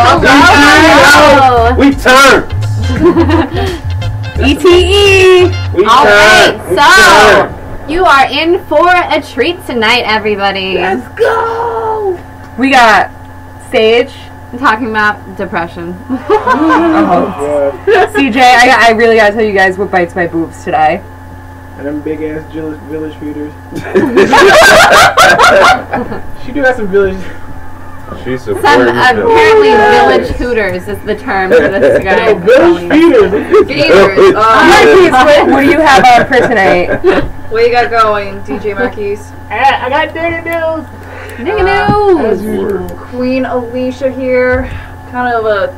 Hello. We turned. ETE. Alright, so you are in for a treat tonight, everybody. Let's go. We got Sage. I'm talking about depression. CJ, I really gotta tell you guys what bites my boobs today. And them big ass village feeders. She do have some village. She's Some apparently village hooters is the term for this guy. Village feeders. Gators. What do you have for tonight? What you got going, DJ Marcquis? I got nigga news. Nigga news. Queen Alicia here. Kind of a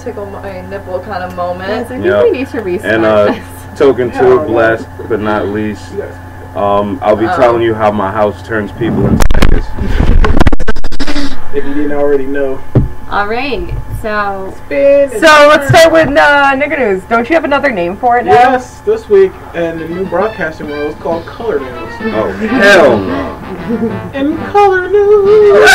tickle my nipple kind of moment. I think we need to restart and Token Tube, last but not least, I'll be telling you how my house turns people into niggas. If you didn't already know. Alright, so let's start with nigga news. Don't you have another name for it now? Yes, this week in the new broadcasting world is called Color News. Oh, hell no. And Color News.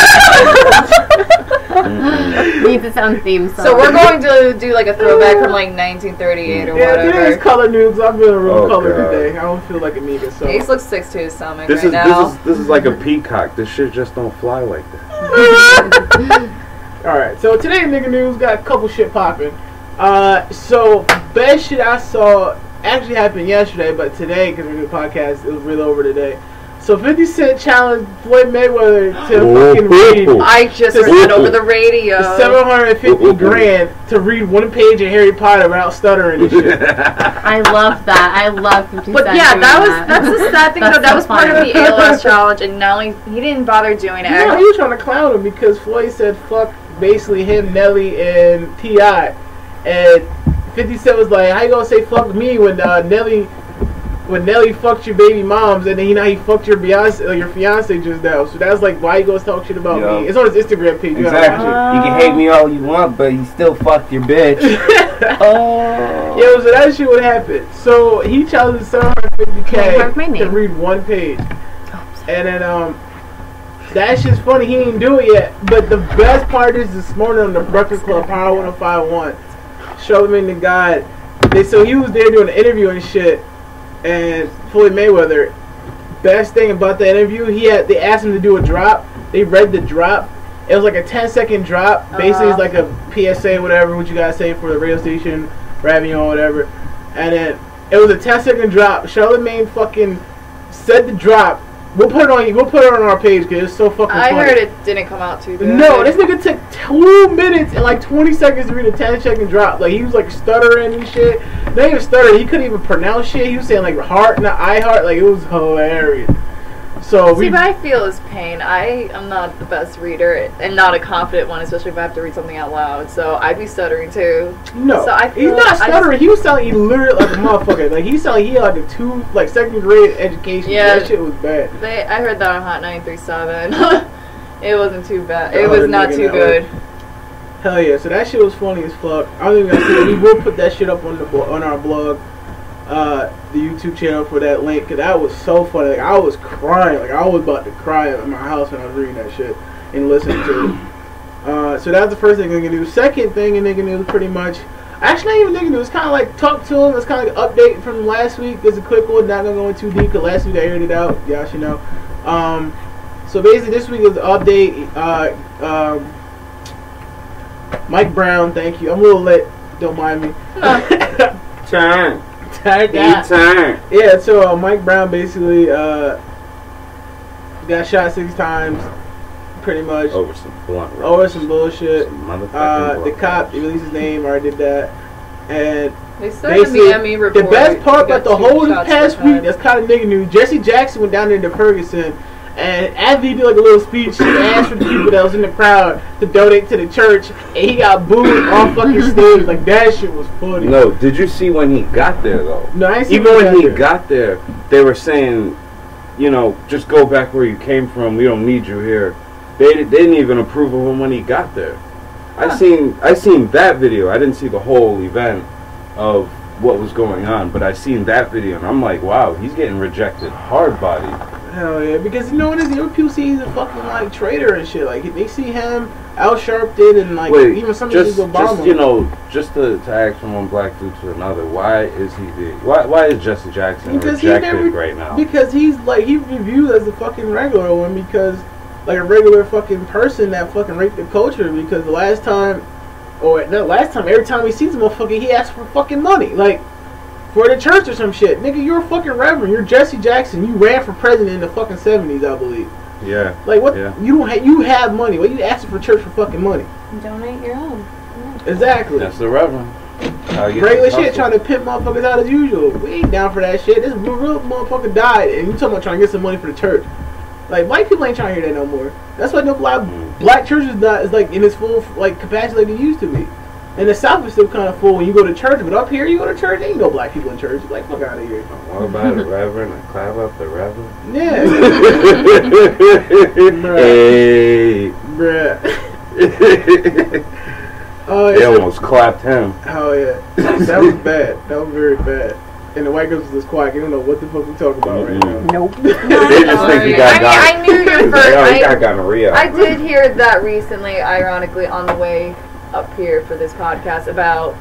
needs its own theme song. So we're going to do like a throwback from like 1938 or whatever. Yeah, it is Color News. I'm feeling real color today. I don't feel like a nigga. So Ace looks 6'2" to his stomach this is like a peacock. This shit just don't fly like that. Alright, so today's nigga news got a couple shit popping. So best shit I saw actually happened yesterday, but today, because we're doing a podcast, it was really over today. So 50 Cent challenged Floyd Mayweather to fucking read. I just heard it over the radio. $750,000 to read one page of Harry Potter without stuttering and shit. I love that. I love 50 Cent. But yeah, that's the sad thing though. That was part of the funny. ALS challenge, and now he didn't bother doing it. No, he was trying to clown him because Floyd said fuck basically him, Nelly, and T.I. And 50 Cent was like, how you gonna say fuck me when Nelly fucked your baby moms and then he fucked your fiance just now. So that's like why you gonna talk shit about me. It's on his Instagram page. Exactly. You can hate me all you want, but you still fucked your bitch. Yeah, so that shit would happen. So he challenged $750K to read one page. And then that shit's funny, he didn't do it yet. But the best part is this morning on the Breakfast Club, Power 105.1, Charlamagne the God. So he was there doing an interview and shit. And Floyd Mayweather, best thing about the interview, they asked him to do a drop. They read the drop. It was like a 10-second drop. Basically, it's like a PSA, whatever, what you guys say for the radio station, radio, whatever. And then it was a 10-second drop. Charlamagne fucking said the drop. We'll put it on our page because it's so fucking funny. I heard it didn't come out too good. No, this nigga took 2 minutes and like 20 seconds to read a 10-second drop. Like he was like stuttering and shit. Not even stuttering. He couldn't even pronounce shit. He was saying like heart, not I heart. Like it was hilarious. So see, what I feel is pain. I am not the best reader and not a confident one, especially if I have to read something out loud. So I'd be stuttering too. No, so he's not stuttering. He was sounding literally like a motherfucker. Like he sounded he had like a second grade education. Yeah, that shit was bad. I heard that on Hot 937. It wasn't too bad. It was not too good. Hell yeah! So that shit was funny as fuck. I don't even know. We will put that shit up on our blog. The YouTube channel for that link, because that was so funny. Like I was crying, like I was about to cry at my house when I was reading that shit and listening to it. So that's the first thing nigga news. Second thing in nigga news, pretty much. Actually, not even nigga news. It's kind of like talk to him. It's kind of like an update from last week. It's a quick one. Not gonna go in too deep because last week I aired it out. Y'all should know. So basically, this week is an update. Mike Brown, thank you. I'm a little late. Don't mind me. Turn. Yeah, so Mike Brown basically got shot 6 times, pretty much. Over some blunt. Over some bullshit. The cop released his name, already did that. And they said in the Emmy report, the best part about the whole past week, that's kind of nigga news, Jesse Jackson went down there to Ferguson, and after he did like a little speech, he asked for the people that was in the crowd to donate to the church, and he got booed off fucking stage. Like that shit was funny. No, did you see when he got there though? No, I ain't seen even when he got there, they were saying, you know, just go back where you came from. We don't need you here. They didn't even approve of him when he got there. I seen that video. I didn't see the whole event of what was going on, but I seen that video, and I'm like, wow, he's getting rejected hard body. Hell yeah, because you know what it is? People see he's a fucking like traitor and shit. Like they see him out-sharped and like even some of these Obama. Just you know, just to ask from one black dude to another, why is Jesse Jackson rejected right now? Because he's like he reviewed as a fucking regular one because like a regular fucking person that fucking raped the culture. Because the last time, every time he sees a motherfucker, he asks for fucking money, like. For the church or some shit. Nigga, you're a fucking reverend. You're Jesse Jackson. You ran for president in the fucking 70s, I believe. Yeah. Like, what? Yeah. You have money. What you asking for church for fucking money? Donate your own. Yeah. Exactly. That's the reverend. Regular shit trying to pimp motherfuckers out as usual. We ain't down for that shit. This real motherfucker died, and you talking about trying to get some money for the church. Like, white people ain't trying to hear that no more. That's why no black churches not is like in its full like capacity like they used to be. And the South is still kind of full when you go to church, but up here you go to church, there ain't no black people in church. Like, fuck out of here. What about the reverend? I clap up the reverend? Yeah. Hey. Bruh. They almost clapped him. Oh, yeah. That was bad. That was very bad. And the white girls was just quiet. They don't know what the fuck we talking about right now. Nope. They just think he got I knew you first. He got gonorrhea. I did hear that recently, ironically, on the way up here for this podcast about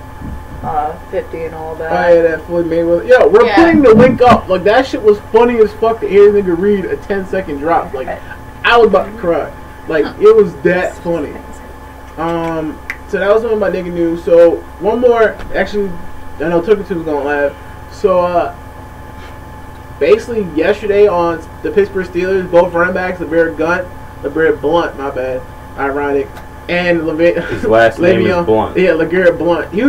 50 and all that. Oh yeah, that Floyd Mayweather. Yo, we're putting the link up. Like that shit was funny as fuck to hear a nigga read a 10-second drop. Like I was about to cry. Like it was that funny. So that was one of my nigga news. So one more. Actually, I know Token Tube was gonna laugh. So basically yesterday on the Pittsburgh Steelers, both running backs, LeGarrette Blunt, my bad, ironic. And his last name is Blunt. Yeah, LeGarrette Blunt. He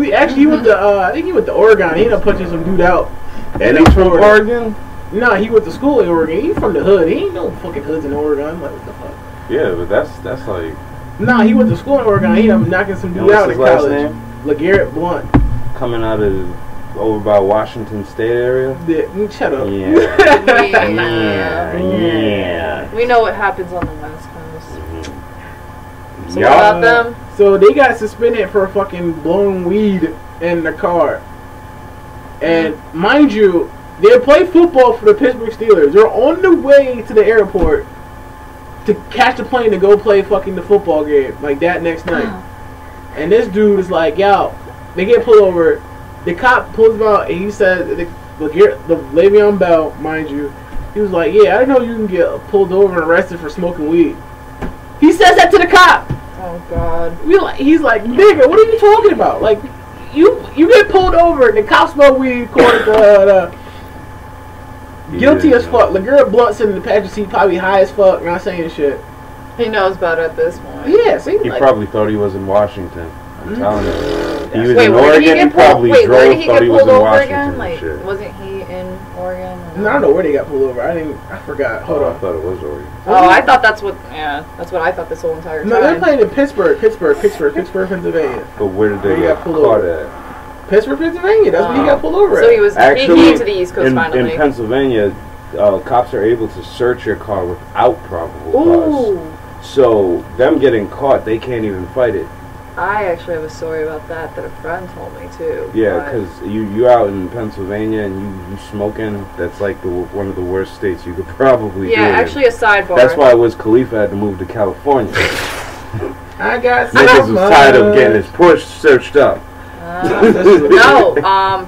went to I think he went to Oregon. He ended up punching some dude out. And he's from Oregon? No, he went to school in Oregon. He's from the hood. He ain't no fucking hoods in Oregon. Like what the fuck? Yeah, but that's like. Nah, he went to school in Oregon. He ended up knocking some dude out in college. Name? LeGarrette Blunt. Coming out of over by Washington State area. Yeah, shut up. Yeah. Yeah. We know what happens on the West Coast. So what about them? So they got suspended for fucking blowing weed in the car. And mind you, they play football for the Pittsburgh Steelers. They're on the way to the airport to catch the plane to go play fucking the football game like that next night. And this dude is like, yo, they get pulled over. The cop pulls him out and he says, the Le'Veon Bell, mind you, he was like, yeah, I didn't know you can get pulled over and arrested for smoking weed. He says that to the cop. Oh God. He's like, nigga, what are you talking about? Like, you get pulled over and the cops smell weed, guilty as fuck. LeGarrette Blunt sitting in the passenger seat, probably high as fuck, not saying shit. He knows better at this point. Yeah, see, he probably thought he was in Washington. I'm telling you. He was wait, in Oregon, he probably drove, where did he thought get he was pulled in over Washington. again? Like, wasn't he in Oregon? No, I don't know where they got pulled over. I forgot. Hold on. I thought it was Oregon. Oh, I thought that's what I thought this whole entire time. No, they're playing in Pittsburgh, Pennsylvania. But where did they get caught at? Pittsburgh, Pennsylvania. That's when he got pulled over at. So he was actually he came to the East Coast finally. In Pennsylvania, cops are able to search your car without probable cause. So them getting caught, they can't even fight it. I actually have a story about that a friend told me too. Yeah, because you out in Pennsylvania and you smoking, that's like one of the worst states you could probably do. Yeah, actually a sidebar. That's why Wiz Khalifa had to move to California. I got niggas was tired of getting his Porsche searched up. No,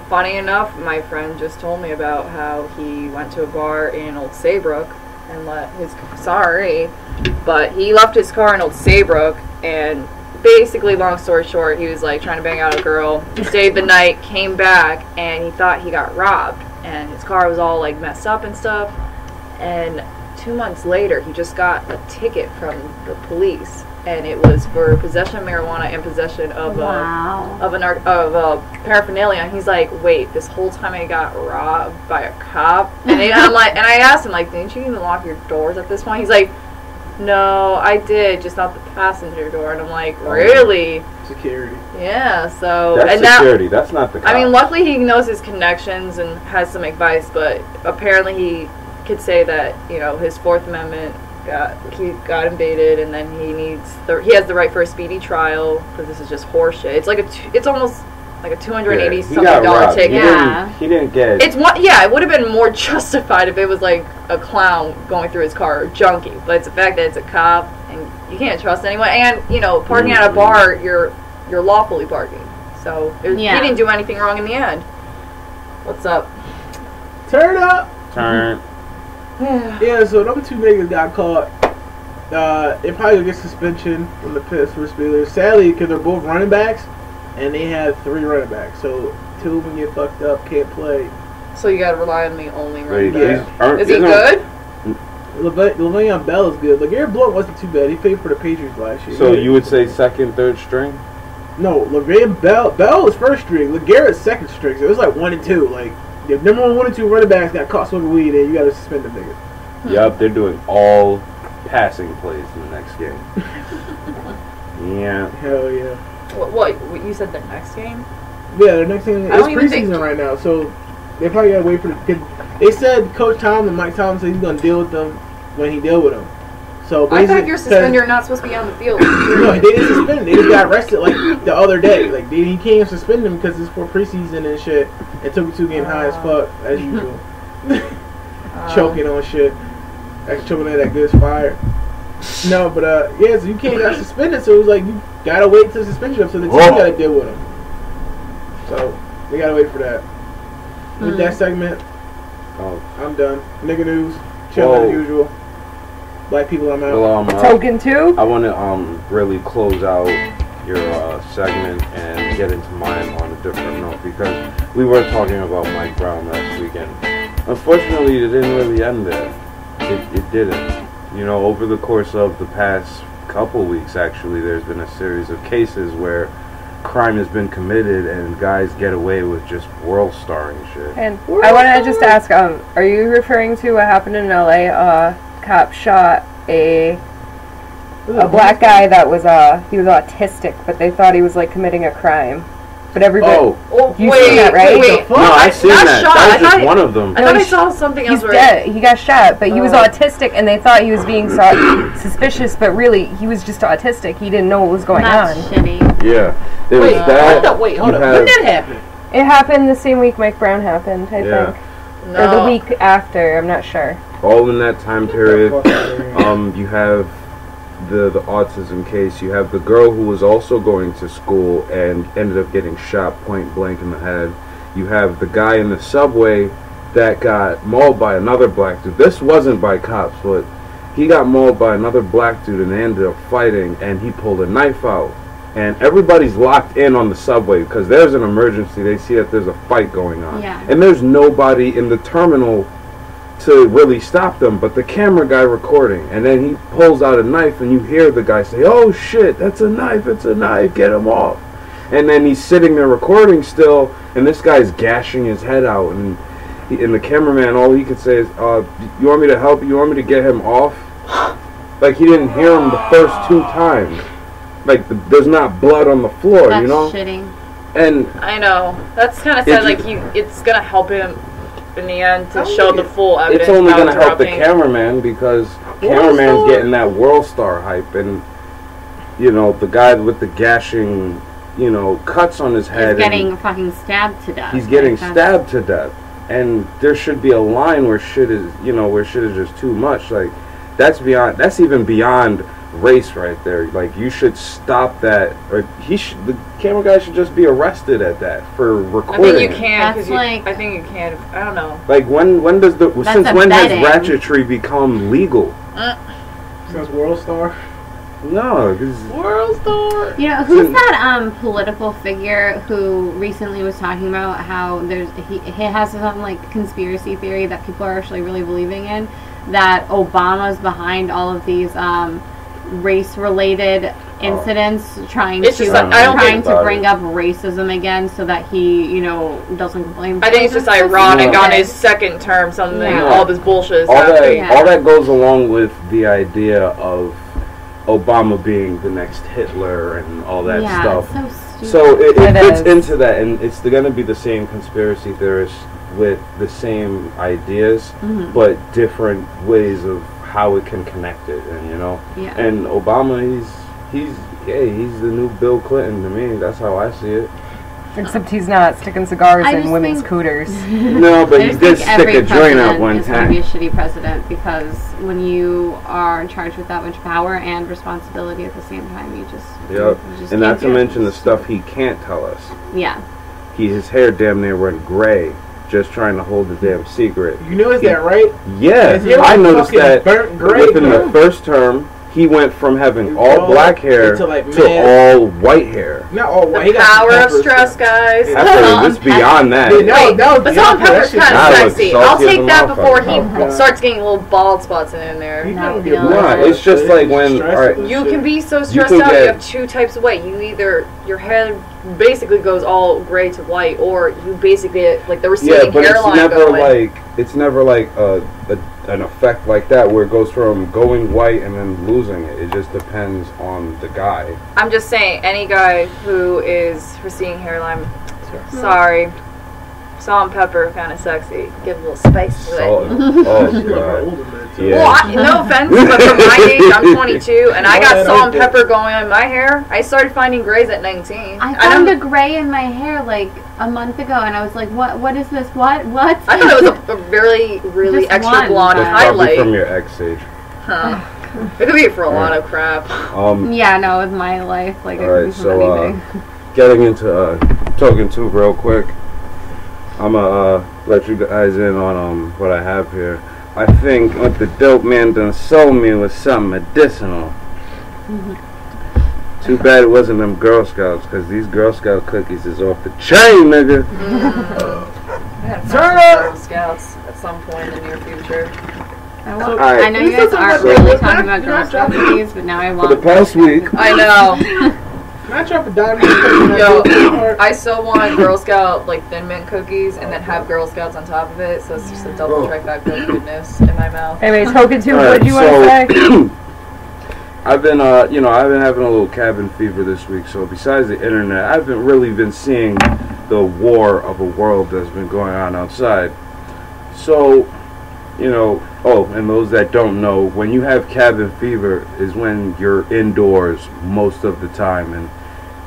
funny enough, my friend just told me about how he went to a bar in Old Saybrook and left his car in Old Saybrook and basically, long story short, he was like trying to bang out a girl, stayed the night, came back, and he thought he got robbed, and his car was all like messed up and stuff, and 2 months later, he just got a ticket from the police, and it was for possession of marijuana and possession of paraphernalia. And he's like, wait, this whole time I got robbed by a cop? And I'm like, and I asked him, like, didn't you even lock your doors at this point? He's like, no, I did, just not the passenger door. And I'm like, really? Security. Yeah, so... That's security, that's not the cop. I mean, luckily he knows his connections and has some advice, but apparently he could say that, you know, his Fourth Amendment got invaded, and then he has the right for a speedy trial, because this is just horseshit. It's like it's almost like a $280 he something got dollar robbed. ticket. Yeah. He didn't get. It's one. Yeah, it would have been more justified if it was like a clown going through his car or junkie. But it's the fact that it's a cop and you can't trust anyone. And you know, parking at a bar, you're lawfully parking. So he didn't do anything wrong in the end. What's up? Turn up. Turn. Yeah, so number 2 niggas got caught. They probably will get suspension from the Pittsburgh Steelers. Sadly, because they're both running backs, and they have 3 running backs. So 2 of them get fucked up, can't play. So you gotta rely on the only running back. Yeah. Is he good? Le'Veon Bell is good. LeGarrette Blount wasn't too bad. He played for the Patriots last year. So you would say second, third string? No, Le'Veon Bell was first string. LeGarrette's second string. So it was like 1 and 2. Like, if number 1 and 2 running backs got caught smoking weed, then you gotta suspend them niggas. Yup, they're doing all passing plays in the next game. Yeah. Hell yeah. What? You said the next game? Yeah, the next thing is preseason think... right now, so they probably gotta wait for the. They said Coach Tomlin, Mike Tomlin said he's gonna deal with them when he deal with them. So I thought you're suspended. You're not supposed to be on the field. No, they didn't suspend him. They just got arrested like the other day. Like he can't even suspend him because it's for preseason and shit. It took him 2 getting high as fuck as usual, choking on shit. That's choking at that good fire. No, but yeah, so you can't get suspended. So it was like you gotta wait till suspension up, so the team gotta deal with him. So we gotta wait for that. With that segment, I'm done. Nigga news, chilling as usual. Black people, I'm out. Well, Token Tube? I want to really close out your segment and get into mine on a different note because we were talking about Mike Brown last weekend. Unfortunately, it didn't really end there. It didn't. You know, over the course of the past couple weeks, actually, there's been a series of cases where crime has been committed and guys get away with just world starring shit. And I want to just ask, are you referring to what happened in LA? Cop shot a black guy that was he was autistic, but they thought he was like committing a crime. But everybody, you seen that, right? Wait. No, I seen that. Shot. That was just one of them. I thought I saw something else. He's dead. He got shot, but he was autistic, and they thought he was being suspicious, but really he was just autistic. He didn't know what was going on. Shitty. Yeah, there was that. Wait, hold up. When did that happen? It happened the same week Mike Brown happened, I think, or the week after. I'm not sure. All in that time period. You have the autism case. You have the girl who was also going to school and ended up getting shot point blank in the head. You have the guy in the subway that got mauled by another black dude. This wasn't by cops, but he got mauled by another black dude and they ended up fighting, and he pulled a knife out. And everybody's locked in on the subway because there's an emergency. They see that there's a fight going on. Yeah. And there's nobody in the terminal to really stop them, but the camera guy recording, and then he pulls out a knife and you hear the guy say, "Oh shit, that's a knife, it's a knife, get him off." And then he's sitting there recording still, and this guy's gashing his head out, and the cameraman, all he could say is, "You want me to help you? You want me to get him off?" Like he didn't hear him the first 2 times. Like there's not blood on the floor, That's you know? shitting. And I know. That's kind of sad. Like it's gonna help him in the end to show the full evidence. It's only going to help the cameraman because cameraman's getting that world star hype, and you know the guy with the gashing, you know, cuts on his head. He's getting fucking stabbed to death. He's getting stabbed to death, and there should be a line where shit is, you know, where shit is just too much. Like that's even beyond race right there. Like you should stop that, or the camera guy should just be arrested at that for recording. I think you can. That's like, I think you can. I don't know. Like when does since when has ratchetry become legal? Since World Star. No, because World Star. you know, who's that political figure who recently was talking about how he has some like conspiracy theory that people are actually really believing in, that Obama's behind all of these race-related incidents, trying to bring up racism again, so that he, you know, doesn't complain. I think it's just ironic on his second term, all this bullshit is happening. All that goes along with the idea of Obama being the next Hitler and all that stuff. So it fits into that, and it's going to be the same conspiracy theorists with the same ideas, but different ways of how it can connect it, and you know, and Obama, he's the new Bill Clinton to me. That's how I see it. Except he's not sticking cigars I in just women's think- cooters. No, but I he just did think stick every a joint out president one is going to be a time. shitty president because when you are charged with that much power and responsibility at the same time, you just Yep. you just And can't not to do it. mention the stuff he can't tell us. Yeah. His hair damn near went gray just trying to hold the damn secret. You noticed that, right? Yeah, His hair I was noticed fucking that burnt gray, within bro. the first term, he went from having all black hair to, like, to man. all white hair. Not all white. The He got some power of pepper stress, stuff. guys. Yeah. I Salt feel it's and pepper. beyond that. Yeah, Wait, that was but beyond salt and that. pepper's That kind That of looks sexy. salty I'll as a take that before he motherfucker. Oh, God. starts getting little bald spots in there. You No, can no. get Nah, it's just like when- stressed alright. and You shit. can be so stressed can out. get- You have two types of weight. You either your hair basically goes all gray to white, or you basically get, like the Yeah, receding but hairline it's never like an effect like that where it goes from going white and then losing it. It just depends on the guy. I'm just saying, any guy who is receding hairline, sorry, salt and pepper, kind of sexy. Give a little spice to Salt. it. Oh She's like an god. older man, too. Yeah. Well, no offense, but from my age, I'm 22, and I got Yeah, salt and I did. pepper going on in my hair. I started finding grays at 19. I And found I'm- a gray in my hair like a month ago, and I was like, "What is this? What? I thought it was a really, really Just extra one, blonde but- Probably highlight. from your ex age. Huh. It could be for a lot of crap. Yeah, no, with my life, like it Alright, could be from so anything. getting into Token Tube real quick. I'm gonna let you guys in on what I have here. I think what the dope man done sold me was something medicinal. Too bad it wasn't them Girl Scouts, because these Girl Scout cookies is off the chain, nigga. Turn Girl Scouts at some point in the near future. I know you This guys isn't aren't what- really what- talking not- about Girl not Scout dropping- cookies, but now I For want. the past week, I know. Can I drop a dime? Yo, I still want Girl Scout like Thin Mint cookies, and then have Girl Scouts on top of it, so it's just a double trifecta of goodness in my mouth. Anyway, Token Tube, Alright, what do you want to say? I've been I've been having a little cabin fever this week. So besides the internet, I've been seeing the war of a world that's been going on outside. So, and those that don't know, when you have cabin fever is when you're indoors most of the time, and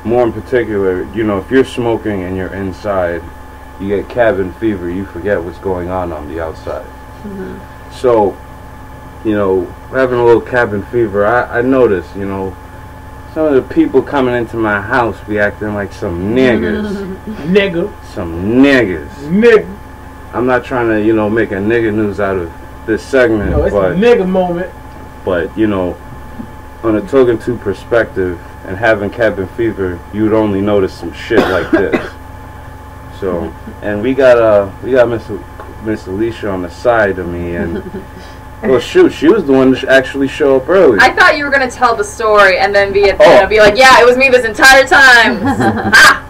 more in particular, if you're smoking and you're inside, you get cabin fever. You forget what's going on the outside. Mm-hmm. So, having a little cabin fever, I noticed, some of the people coming into my house be acting like some niggas. Nigga. Some niggas. Nigga. I'm not trying to, make a nigga news out of this segment, No, it's a but nigga moment. on a Token Tube perspective and having cabin fever, you'd only notice some shit like this. So, and we got Miss Alicia on the side of me, and well, shoot, she was the one to actually show up early. I thought you were gonna tell the story and then be at the end and be like, yeah, it was me this entire time. Ah!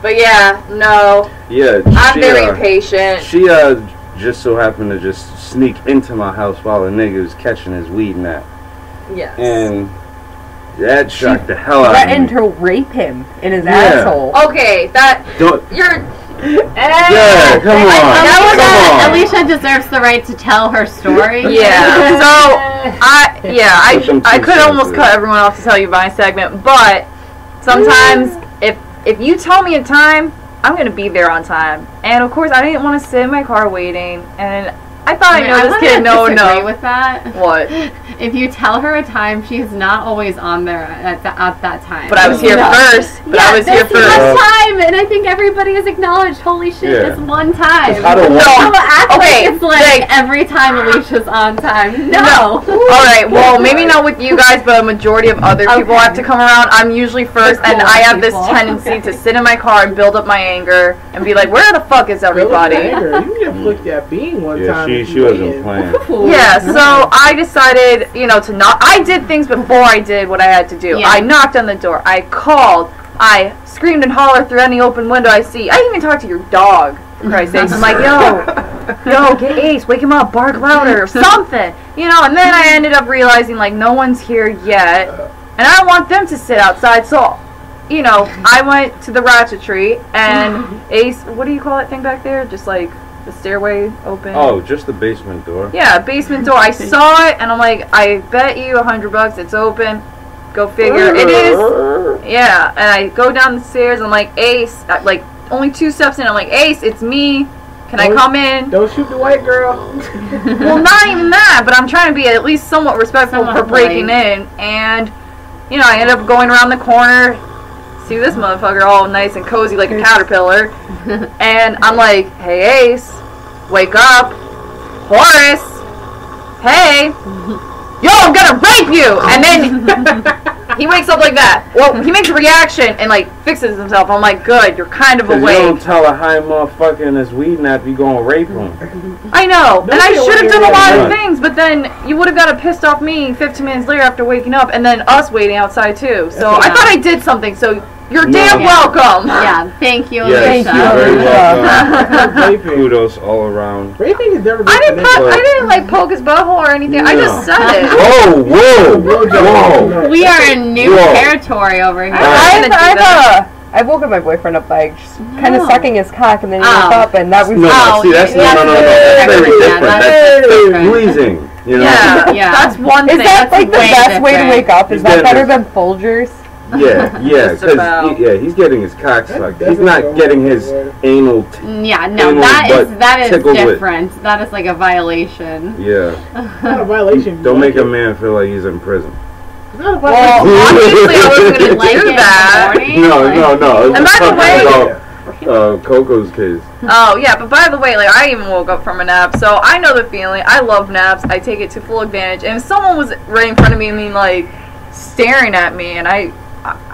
But yeah, no. Yeah, I'm very impatient. She just so happened to just sneak into my house while a nigga was catching his weed nap, Yes. and that shocked the hell out of Threatened me. to rape him in his Yeah. asshole. Okay, that Don't. you're. Yeah, come on. Alicia deserves the right to tell her story. Yeah. So I Put them I two could almost cents cut in. everyone off to tell you my segment, but sometimes if you tell me a time, I'm gonna be there on time. And of course, I didn't want to sit in my car waiting, and I thought I know this kid. No. With that, What? if you tell her a time, she's not always on there at that time. But I was here first. But I was here this first. one time, and I think everybody has acknowledged. Holy shit, Yeah. this one time. I don't want- Don't act Okay, like it's like every time Alicia's on time. No. All right. Well, maybe not with you guys, but a majority of other people Okay. have to come around. I'm usually first, and cool I have this people. tendency Okay. to sit in my car and build up my anger and be like, "Where the fuck is everybody?" You just looked that bean one Yeah, time. she wasn't playing. Yeah, so I decided, to knock. I did things before I did what I had to do. Yeah. I knocked on the door. I called. I screamed and hollered through any open window I see. I even talked to your dog, for Christ's sake. I'm like, yo, get Ace, wake him up, bark louder, or something. And then I ended up realizing, no one's here yet. And I don't want them to sit outside, so, I went to the ratchet tree, and Ace, what do you call that thing back there? Just like the stairway open? Oh, just the basement door. Yeah, basement door. I saw it, and I'm like, I bet you $100 it's open. Go figure. It is. Yeah, and I go down the stairs. I'm like, Ace, only 2 steps in. I'm like, Ace, it's me. Can I come in? Don't shoot the white girl. Well, not even that, but I'm trying to be at least somewhat respectful for breaking in. And, you know, I ended up going around the corner. See this motherfucker all nice and cozy like a caterpillar. And I'm like, hey, Ace, wake up. Horace, hey. Yo, I'm gonna rape you! And then he wakes up like that. Well, he makes a reaction and like fixes himself. I'm like, good, you're kind of awake. You don't tell a high motherfucker in this weed nap you gonna rape him. I know, and I should have done a lot of things, but then you would have got a pissed off me 15 minutes later after waking up, and then us waiting outside too. So I thought I did something. So you're damn welcome. Yeah, thank you. Yes, you're very welcome. Kudos all around. Raping has never been I didn't like poke his butthole or anything. No. I just said it. Whoa. We are in new territory over here. I woke up my boyfriend up by just kind of sucking his cock, and then he woke up, and that was that's very different. That's pleasing. You know? Yeah, that's one thing. Is that like the best way to wake up? Is that better than Folgers? Yeah, because he's getting his cock sucked. He's not getting his anal. That is different. That is like a violation. Yeah, not a violation. Don't make a man feel like he's in prison. Well, obviously I wasn't going to do that. No. And by the way, Coco's case. Oh yeah, but by the way, like I even woke up from a nap, so I know the feeling. I love naps. I take it to full advantage. And if someone was right in front of me, like staring at me, and I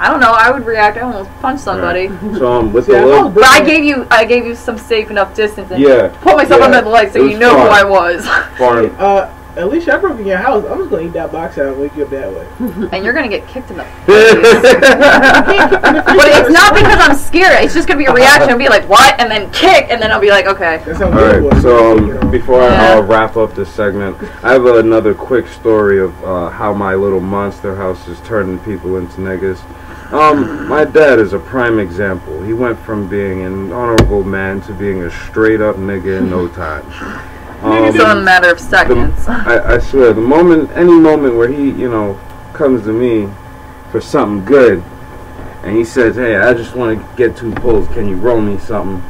don't know, I would react. I almost punch somebody. Right. So with the little, but I gave you some safe enough distance and put myself under the light so you know who I was. At least I broke in your house. I'm just gonna eat that box out and wake you up that way. And you're gonna get kicked in the face. But it's not because I'm scared. It's just gonna be a reaction. I'll be like, what? And then kick, and then I'll be like, okay. Alright, so before I wrap up this segment, I have another quick story of how my little monster house is turning people into niggas. My dad is a prime example. He went from being an honorable man to being a straight up nigga in no time. It's a matter of seconds. I swear, any moment where he, comes to me for something good, and he says, hey, I just want to get 2 pulls, can you roll me something?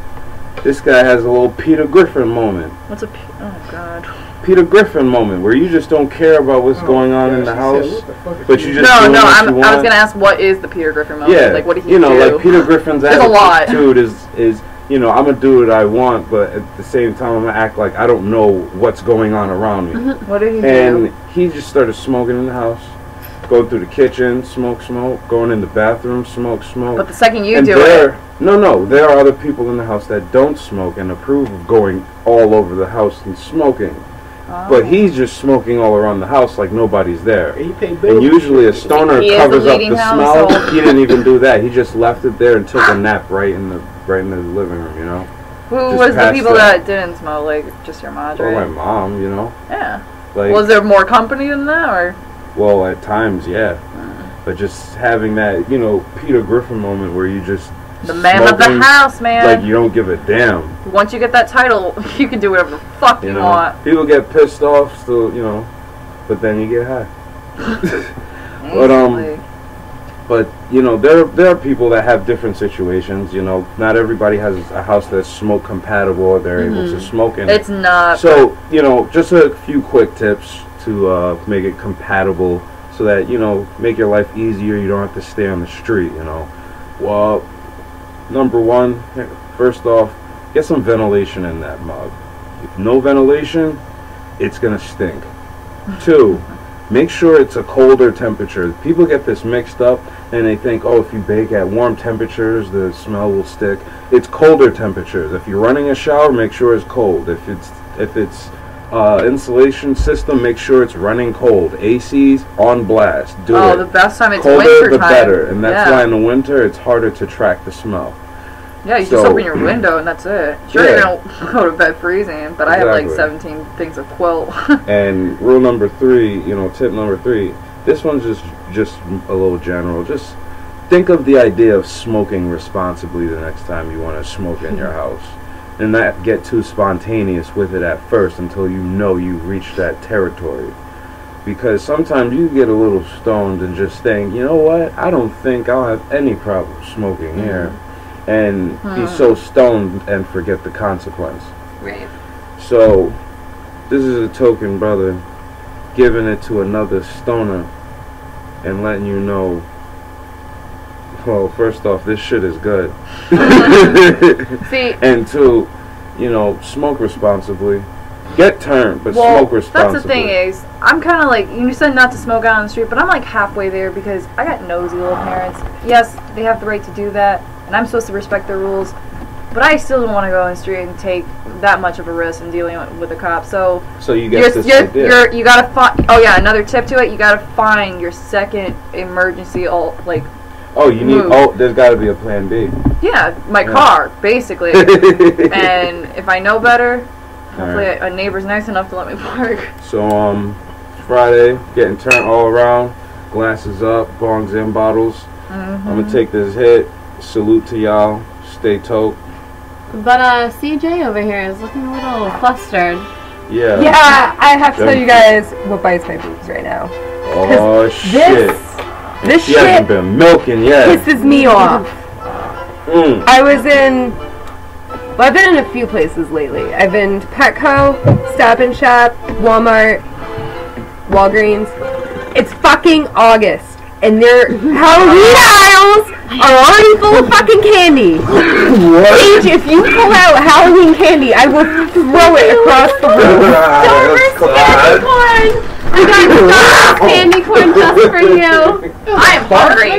This guy has a little Peter Griffin moment. What's oh God. Peter Griffin moment, where you just don't care about what's going on in the house, but you just I was going to ask, what is the Peter Griffin moment? Yeah, like, what did he do? Like Peter Griffin's attitude is I'm gonna do what I want, but at the same time I'm gonna act like I don't know what's going on around me. What did he do? And he just started smoking in the house, going through the kitchen, smoke, going in the bathroom, smoke. But the second you do it, there are other people in the house that don't smoke and approve of going all over the house and smoking. But he's just smoking all around the house like nobody's there. And usually a stoner covers up the smell. He didn't even do that. He just left it there and took a nap right in the living room, Who was the people that didn't smoke? Like just your mom, right? Or my mom, Yeah. Like, was there more company than that, or? Well, at times, yeah. But just having that, Peter Griffin moment where you just the man of the house, man. Like you don't give a damn. Once you get that title, you can do whatever the fuck you want. People get pissed off still, but then you get high. But there are people that have different situations. Not everybody has a house that's smoke compatible or they're able to smoke in. It's not. So just a few quick tips to make it compatible, so that make your life easier. You don't have to stay on the street. Well, number 1, first off, get some ventilation in that mug. If no ventilation, it's gonna stink. 2, make sure it's a colder temperature. People get this mixed up and they think, oh, if you bake at warm temperatures, the smell will stick. It's colder temperatures. If you're running a shower, make sure it's cold. If it's insulation system, make sure it's running cold. AC's on blast. Do it. The best time it's colder, winter the time. better, and that's why in the winter it's harder to track the smell. Yeah, you just open your window and that's it. Sure, you don't go to bed freezing, but I have like 17 things of quilt. And rule number 3, tip number 3. This one's just a little general. Just think of the idea of smoking responsibly the next time you want to smoke in your house. And not get too spontaneous with it at first until you've reached that territory. Because sometimes you get a little stoned and just think, you know what, I don't think I'll have any problem smoking here. and be so stoned and forget the consequence. Right. So, this is a token brother giving it to another stoner and letting you know, well, first off, this shit is good. See, and two, you know, smoke responsibly. Get turned, but smoke responsibly. That's the thing is, I'm kind of like, you said not to smoke out on the street, but I'm like halfway there because I got nosy little parents. Yes, they have the right to do that, and I'm supposed to respect their rules, but I still don't want to go on the street and take that much of a risk in dealing with a cop. So you get this idea. You gotta find. Oh yeah, another tip to it: you gotta find your second emergency. Oh, you need. Oh, there's got to be a plan B. Yeah, my car, basically. And if I know better, hopefully a neighbor's nice enough to let me park. So Friday, getting turned all around, glasses up, bongs in, bottles. I'm gonna take this hit. Salute to y'all. Stay tote. But CJ over here is looking a little flustered. Yeah. Yeah, I have to tell you guys what bites my boobs right now. Oh shit. This she shit hasn't been milking yet. pisses me off. I was in. Well, I've been in a few places lately. I've been to Petco, Stop and Shop, Walmart, Walgreens. It's fucking August, and their Halloween aisles are already full of fucking candy. Paige, if you pull out Halloween candy, I will throw it across the room. Starburst candy corn! We got Starburst candy corn just for you. I am hungry.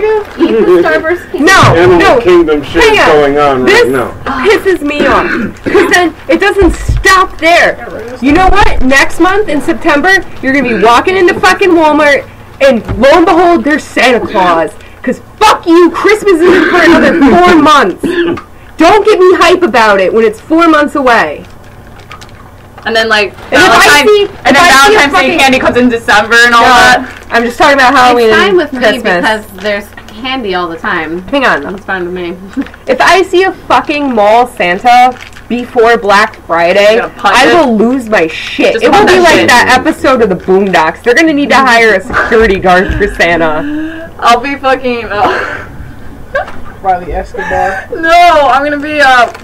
Eat the Starburst candy. Animal Kingdom shit going on right now. This pisses me off. Because then it doesn't stop there. You know what? Next month in September, you're going to be walking into fucking Walmart, and lo and behold, there's Santa Claus. Because fuck you, Christmas isn't for another 4 months. Don't get me hype about it when it's 4 months away. And then Valentine's Day candy comes in December and all that. I'm just talking about Halloween it's fine and with Christmas. me because there's candy all the time. Hang on. It's fine with me. If I see a fucking mall Santa before Black Friday, I will lose my shit. It will be like that episode of the Boondocks. They're gonna need to hire a security guard for Santa. I'll be fucking Riley Escobar. No, I'm gonna be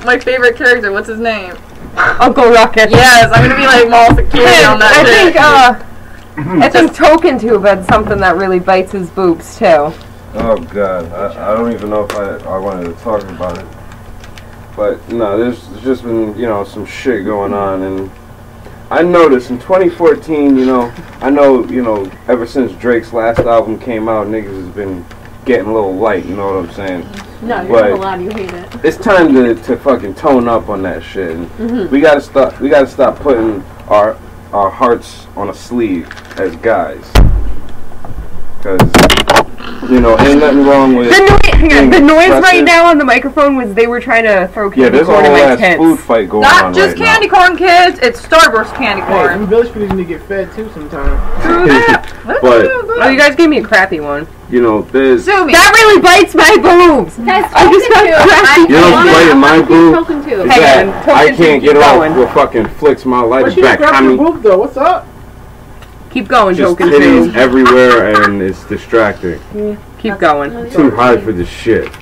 my favorite character. What's his name? Uncle Ruckus. Yes, I'm gonna be like mall security on that I think Token Tube had something that really bites his boobs too. Oh god, I don't even know if I wanted to talk about it. But no, there's just been, you know, some shit going on, and I noticed in 2014, you know, ever since Drake's last album came out, niggas has been getting a little light, you know what I'm saying? No, you're not allowed, you hate it. It's time to fucking tone up on that shit. And we gotta stop putting our hearts on a sleeve as guys. Cause you know, ain't nothing wrong with the noise right now on the microphone was they were trying to throw candy corn in my tits. Food fight going on Not just candy corn, kids. It's Starburst candy corn. Hey, village people need to get fed too sometimes. But you guys gave me a crappy one. You know, there's that really bites my boobs. I just got crappy. You know, biting my boob. I can't get off with fucking flicks my lighter back. I mean, boob though. What's up? Keep going, just Token Tube. Everywhere, and it's distracting. Keep going. Too high for this shit.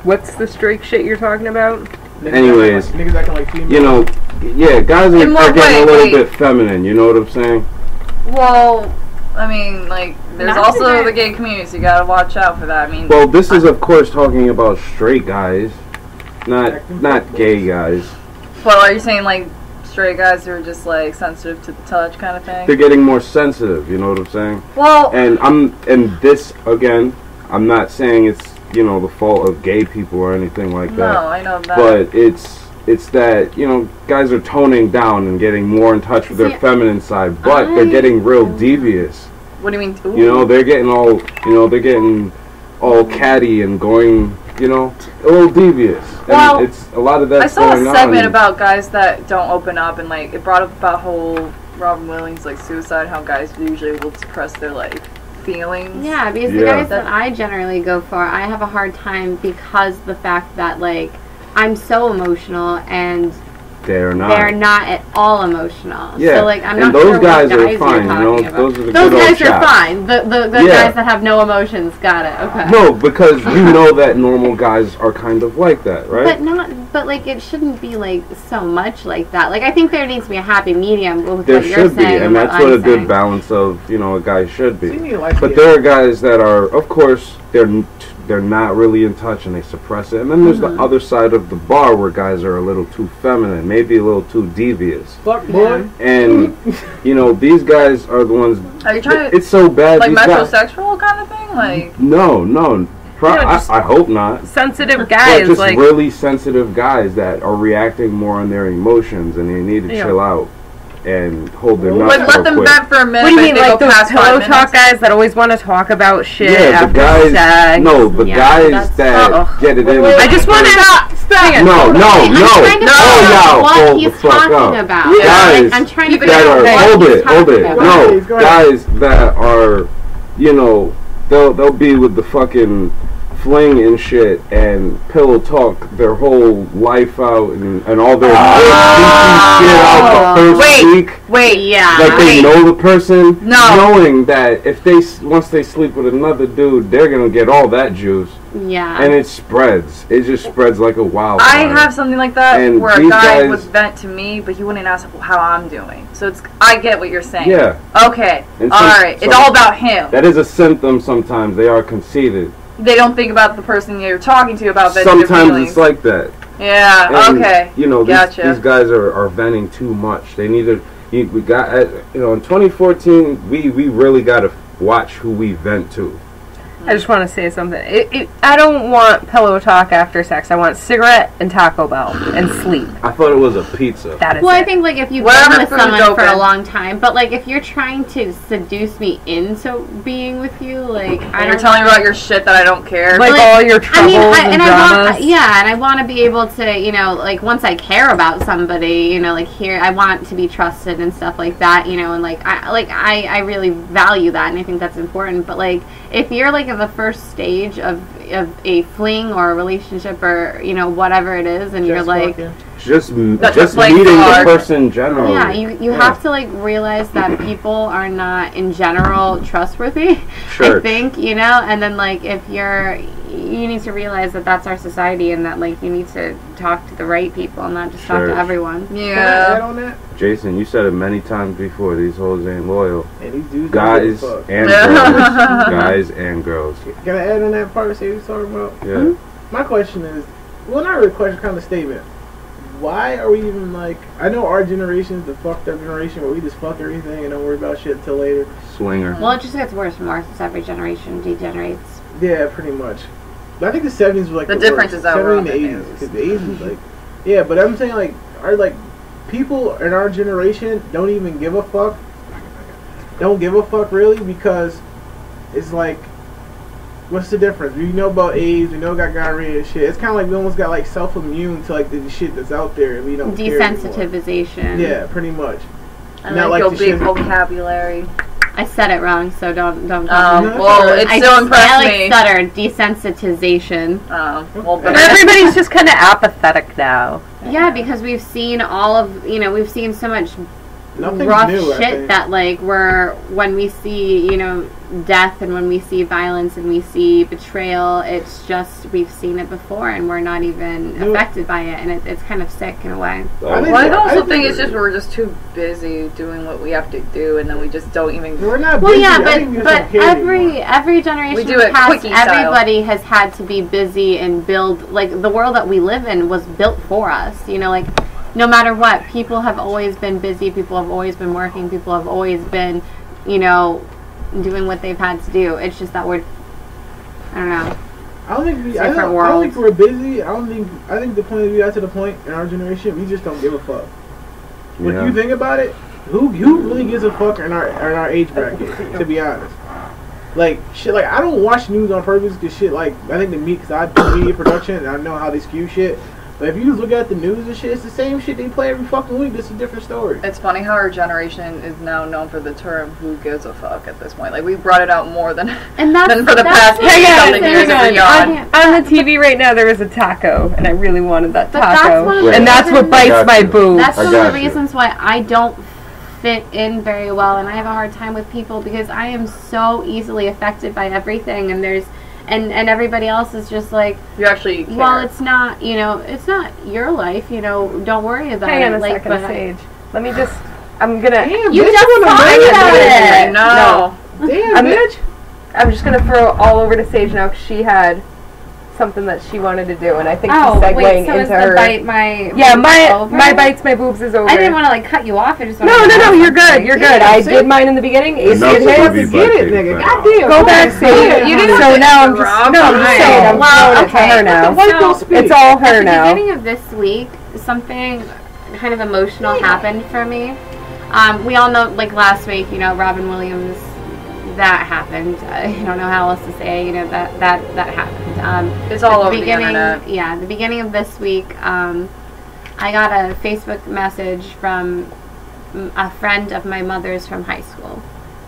What's the straight shit you're talking about? Anyways, niggas acting like females. You know, yeah, guys are getting a little bit feminine. You know what I'm saying? Well, I mean, like, there's also the gay community, so you gotta watch out for that. I mean, well, this is of course talking about straight guys, not gay guys. Well, are you saying like straight guys who are just like sensitive to the touch kind of thing? They're getting more sensitive, you know what I'm saying? Well, and this again, I'm not saying it's, you know, the fault of gay people or anything like that. No, I know that. But it's that, you know, guys are toning down and getting more in touch with their feminine side, but they're getting real devious. What do you mean? Ooh. You know, they're getting all catty and going, you know, a little devious. Well, and it's a lot of that. I saw a segment about guys that don't open up, and like it brought up about whole Robin Williams like suicide, how guys usually will suppress their like feelings. Yeah, because the guys that I generally go for, I have a hard time because the fact that like I'm so emotional and They're not. They're not at all emotional. Yeah. So, like, I'm and not those sure guys what guys are fine, you're you know. talking about. Those are the Those good old guys are chaps. fine. The guys that have no emotions, got it. Okay. No, because you know that normal guys are kind of like that, right? But like it shouldn't be like so much like that. Like I think there needs to be a happy medium with There what you're should be, saying and that's what a I'm good saying. balance of, you know, a guy should be. Like but there are guys that are, of course, they're not really in touch and they suppress it. And then there's the other side of the bar where guys are a little too feminine, maybe a little too devious. Fuck boy. And you know, these guys are the ones. Are you trying to? It's so bad. Like these metrosexual kind of thing, like. No. I hope not. Sensitive guys, but just like really sensitive guys that are reacting more on their emotions, and they need to chill out and hold their nuts. But let them vent for a minute. what do you mean, they like go those past pillow 5 talk minutes? guys that always want to talk about shit Yeah, after the guys. sex? No, the Yeah, guys that's- that get it in. I just want to stop. No. I'm trying to figure out what hold he's the fuck talking up. about. Guys Like, I'm trying to figure that out are what he's hold talking it. about. No, Go ahead. guys that are, you know, they'll be with the fucking fling and shit and pillow talk their whole life out and all their shit out the first week. Wait, Yeah. Like they know the person, No. knowing that if they once they sleep with another dude, they're gonna get all that juice, Yeah. and it spreads. It just spreads like a wildfire. I have something like that And where a these guy guys- would vent to me, but he wouldn't ask how I'm doing. So it's I get what you're saying. Yeah, Okay. And All some- right. It's some- all about him. that is a symptom. Sometimes they are conceited. They don't think about the person you're talking to about venting their Sometimes feelings. it's like that. Yeah. And, Okay. You know, Gotcha. these guys are venting too much. They need to. We got, you know, in 2014, we really got to watch who we vent to. I just want to say something. I don't want pillow talk after sex. I want cigarette and Taco Bell and sleep. I thought it was a pizza. That is Well, it. I think like if you've Whatever been with food's someone for a open. long time, but like if you're trying to seduce me into being with you, like I And you're don't telling me about your shit that I don't care. like all your troubles and I dramas. want, yeah, and I want to be able to, you know, like once I care about somebody, you know, like here, I want to be trusted and stuff like that, you know, and I really value that, and I think that's important. But like, if you're like in the first stage of a fling or a relationship or you know whatever it is, and you're like, just just like meeting the hard. person generally. yeah, you have to like realize that people are not in general trustworthy. Sure. I think, you know, and then like if you need to realize that that's our society and that like you need to talk to the right people and not just talk Sure. to everyone. Can I add Yeah. on that? Jason, you said it many times before. These hoes ain't loyal. And these dudes Guys don't give a and girls. Guys and girls. fuck. Can I add on that part? See what he's talking about? Yeah. My question is, well, not really a question, kind of a statement. Why are we even like? I know our generation is the fucked up generation where we just fuck everything and don't worry about shit until later. Swinger. Well, it just gets worse and worse as every generation degenerates. Yeah, pretty much. But I think the 70s was like The the difference worst. is that we're 70s and the on 80s. the Because the 80s was like, yeah, but I'm saying like, are like people in our generation don't even give a fuck. Don't give a fuck really because it's like, what's the difference? We know about AIDS, we know got gonorrhea and shit. It's kind of like we almost got like self-immune to like the shit that's out there and we don't care anymore. Desensitization. Yeah, pretty much. I Not like like your the big shit- vocabulary. I said it wrong, so don't. Well, it I still impressed I me. stuttered. Desensitization. Well, But everybody's just kind of apathetic now. Yeah, because we've seen all of, you know, we've seen so much Nothing's rough new, I shit think. that like when we see, you know, death and when we see violence and we see betrayal, it's just we've seen it before and we're not even affected by it, and it's kind of sick in a way. Well, I also think it's just we're just too busy doing what we have to do, and then we just don't even. We're not Well, busy. yeah, I think we just but don't care anymore. every generation We do it past, quickie style. everybody has had to be busy and build, like the world that we live in was built for us. You know, like no matter what, people have always been busy. People have always been working. People have always been, you know, doing what they've had to do. It's just that we're, I don't know. I don't think we. I Different don't think worlds. we're busy. I think the point is we got to the point in our generation we just don't give a fuck. When Yeah. you think about it, who really gives a fuck in our age bracket? To be honest, like shit. Like I don't watch news on purpose because shit. Like I think because I do media production and I know how they skew shit. But if you look at the news and shit, it's the same shit they play every fucking week. This is a different story. It's funny how our generation is now known for the term "who gives a fuck" at this point. Like, we brought it out more than for the past 20 years. On the TV right now, there is a taco, and I really wanted that taco, and that's what bites my boobs. That's one of the reasons why I don't fit in very well, and I have a hard time with people because I am so easily affected by everything, and there's. And everybody else is just like, you actually care. Well, it's not, you know, it's not your life, you know, don't worry about it. Hang on a second, Sage. Let me just, I'm gonna... Damn, you just talked about it! No. Damn, bitch. I'm just gonna throw it all over to Sage now, because she had something that she wanted to do, and I think she's segueing into her... my bites my boobs is over. I didn't want to, like, cut you off. I just No, you're good, you're good. I did mine in the beginning. Ace did his. Get it, nigga. Goddamn. Go back, Sage. You didn't. So now I'm just saying, I'm throwing it to her now. So, it's all her now. At the beginning of this week, something kind of emotional happened for me. We all know, like, last week, you know, Robin Williams... That happened. I don't know how else to say. You know that happened. It's all over the internet. Yeah, the beginning of this week, I got a Facebook message from a friend of my mother's from high school,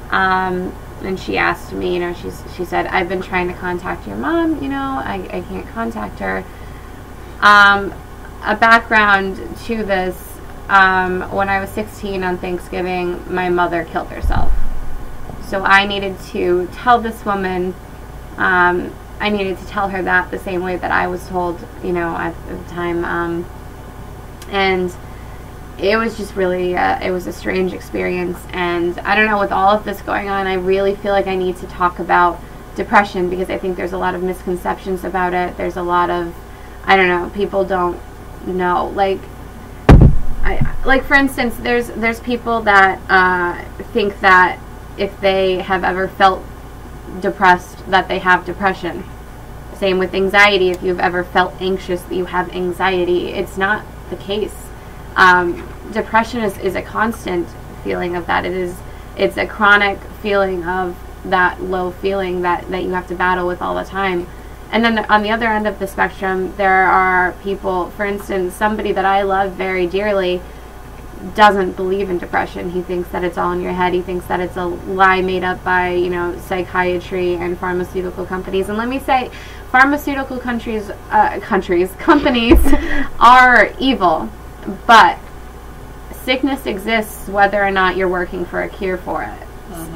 and she asked me. You know, she said, "I've been trying to contact your mom. You know, I can't contact her." A background to this: when I was 16 on Thanksgiving, my mother killed herself. So I needed to tell this woman, I needed to tell her that the same way that I was told, you know, at the time. And it was just really, it was a strange experience. And I don't know, with all of this going on, I really feel like I need to talk about depression because I think there's a lot of misconceptions about it. There's a lot of, I don't know, people don't know. Like for instance, there's people that think that if they have ever felt depressed, that they have depression. Same with anxiety. If you've ever felt anxious, that you have anxiety. It's not the case. Depression is a constant feeling of that. It's a chronic feeling of that low feeling that you have to battle with all the time. And then on the other end of the spectrum, there are people, for instance, somebody that I love very dearly doesn't believe in depression. He thinks that it's all in your head. He thinks that it's a lie made up by, you know, psychiatry and pharmaceutical companies. And let me say, pharmaceutical companies are evil, but sickness exists whether or not you're working for a cure for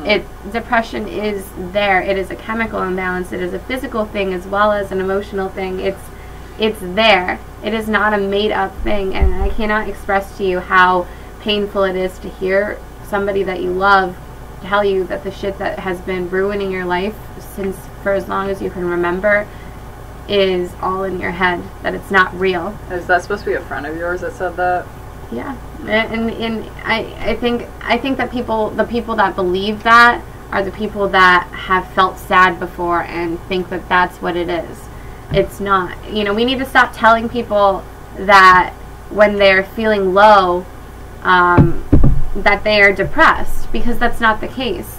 it. Depression is there. It is a chemical imbalance. It is a physical thing as well as an emotional thing. It's there. It is not a made-up thing, and I cannot express to you how painful it is to hear somebody that you love tell you that the shit that has been ruining your life since for as long as you can remember is all in your head, that it's not real. Is that supposed to be a friend of yours that said that? Yeah, and I think that the people that believe that are the people that have felt sad before and think that that's what it is. It's not. You know, we need to stop telling people that when they're feeling low, that they are depressed, because that's not the case.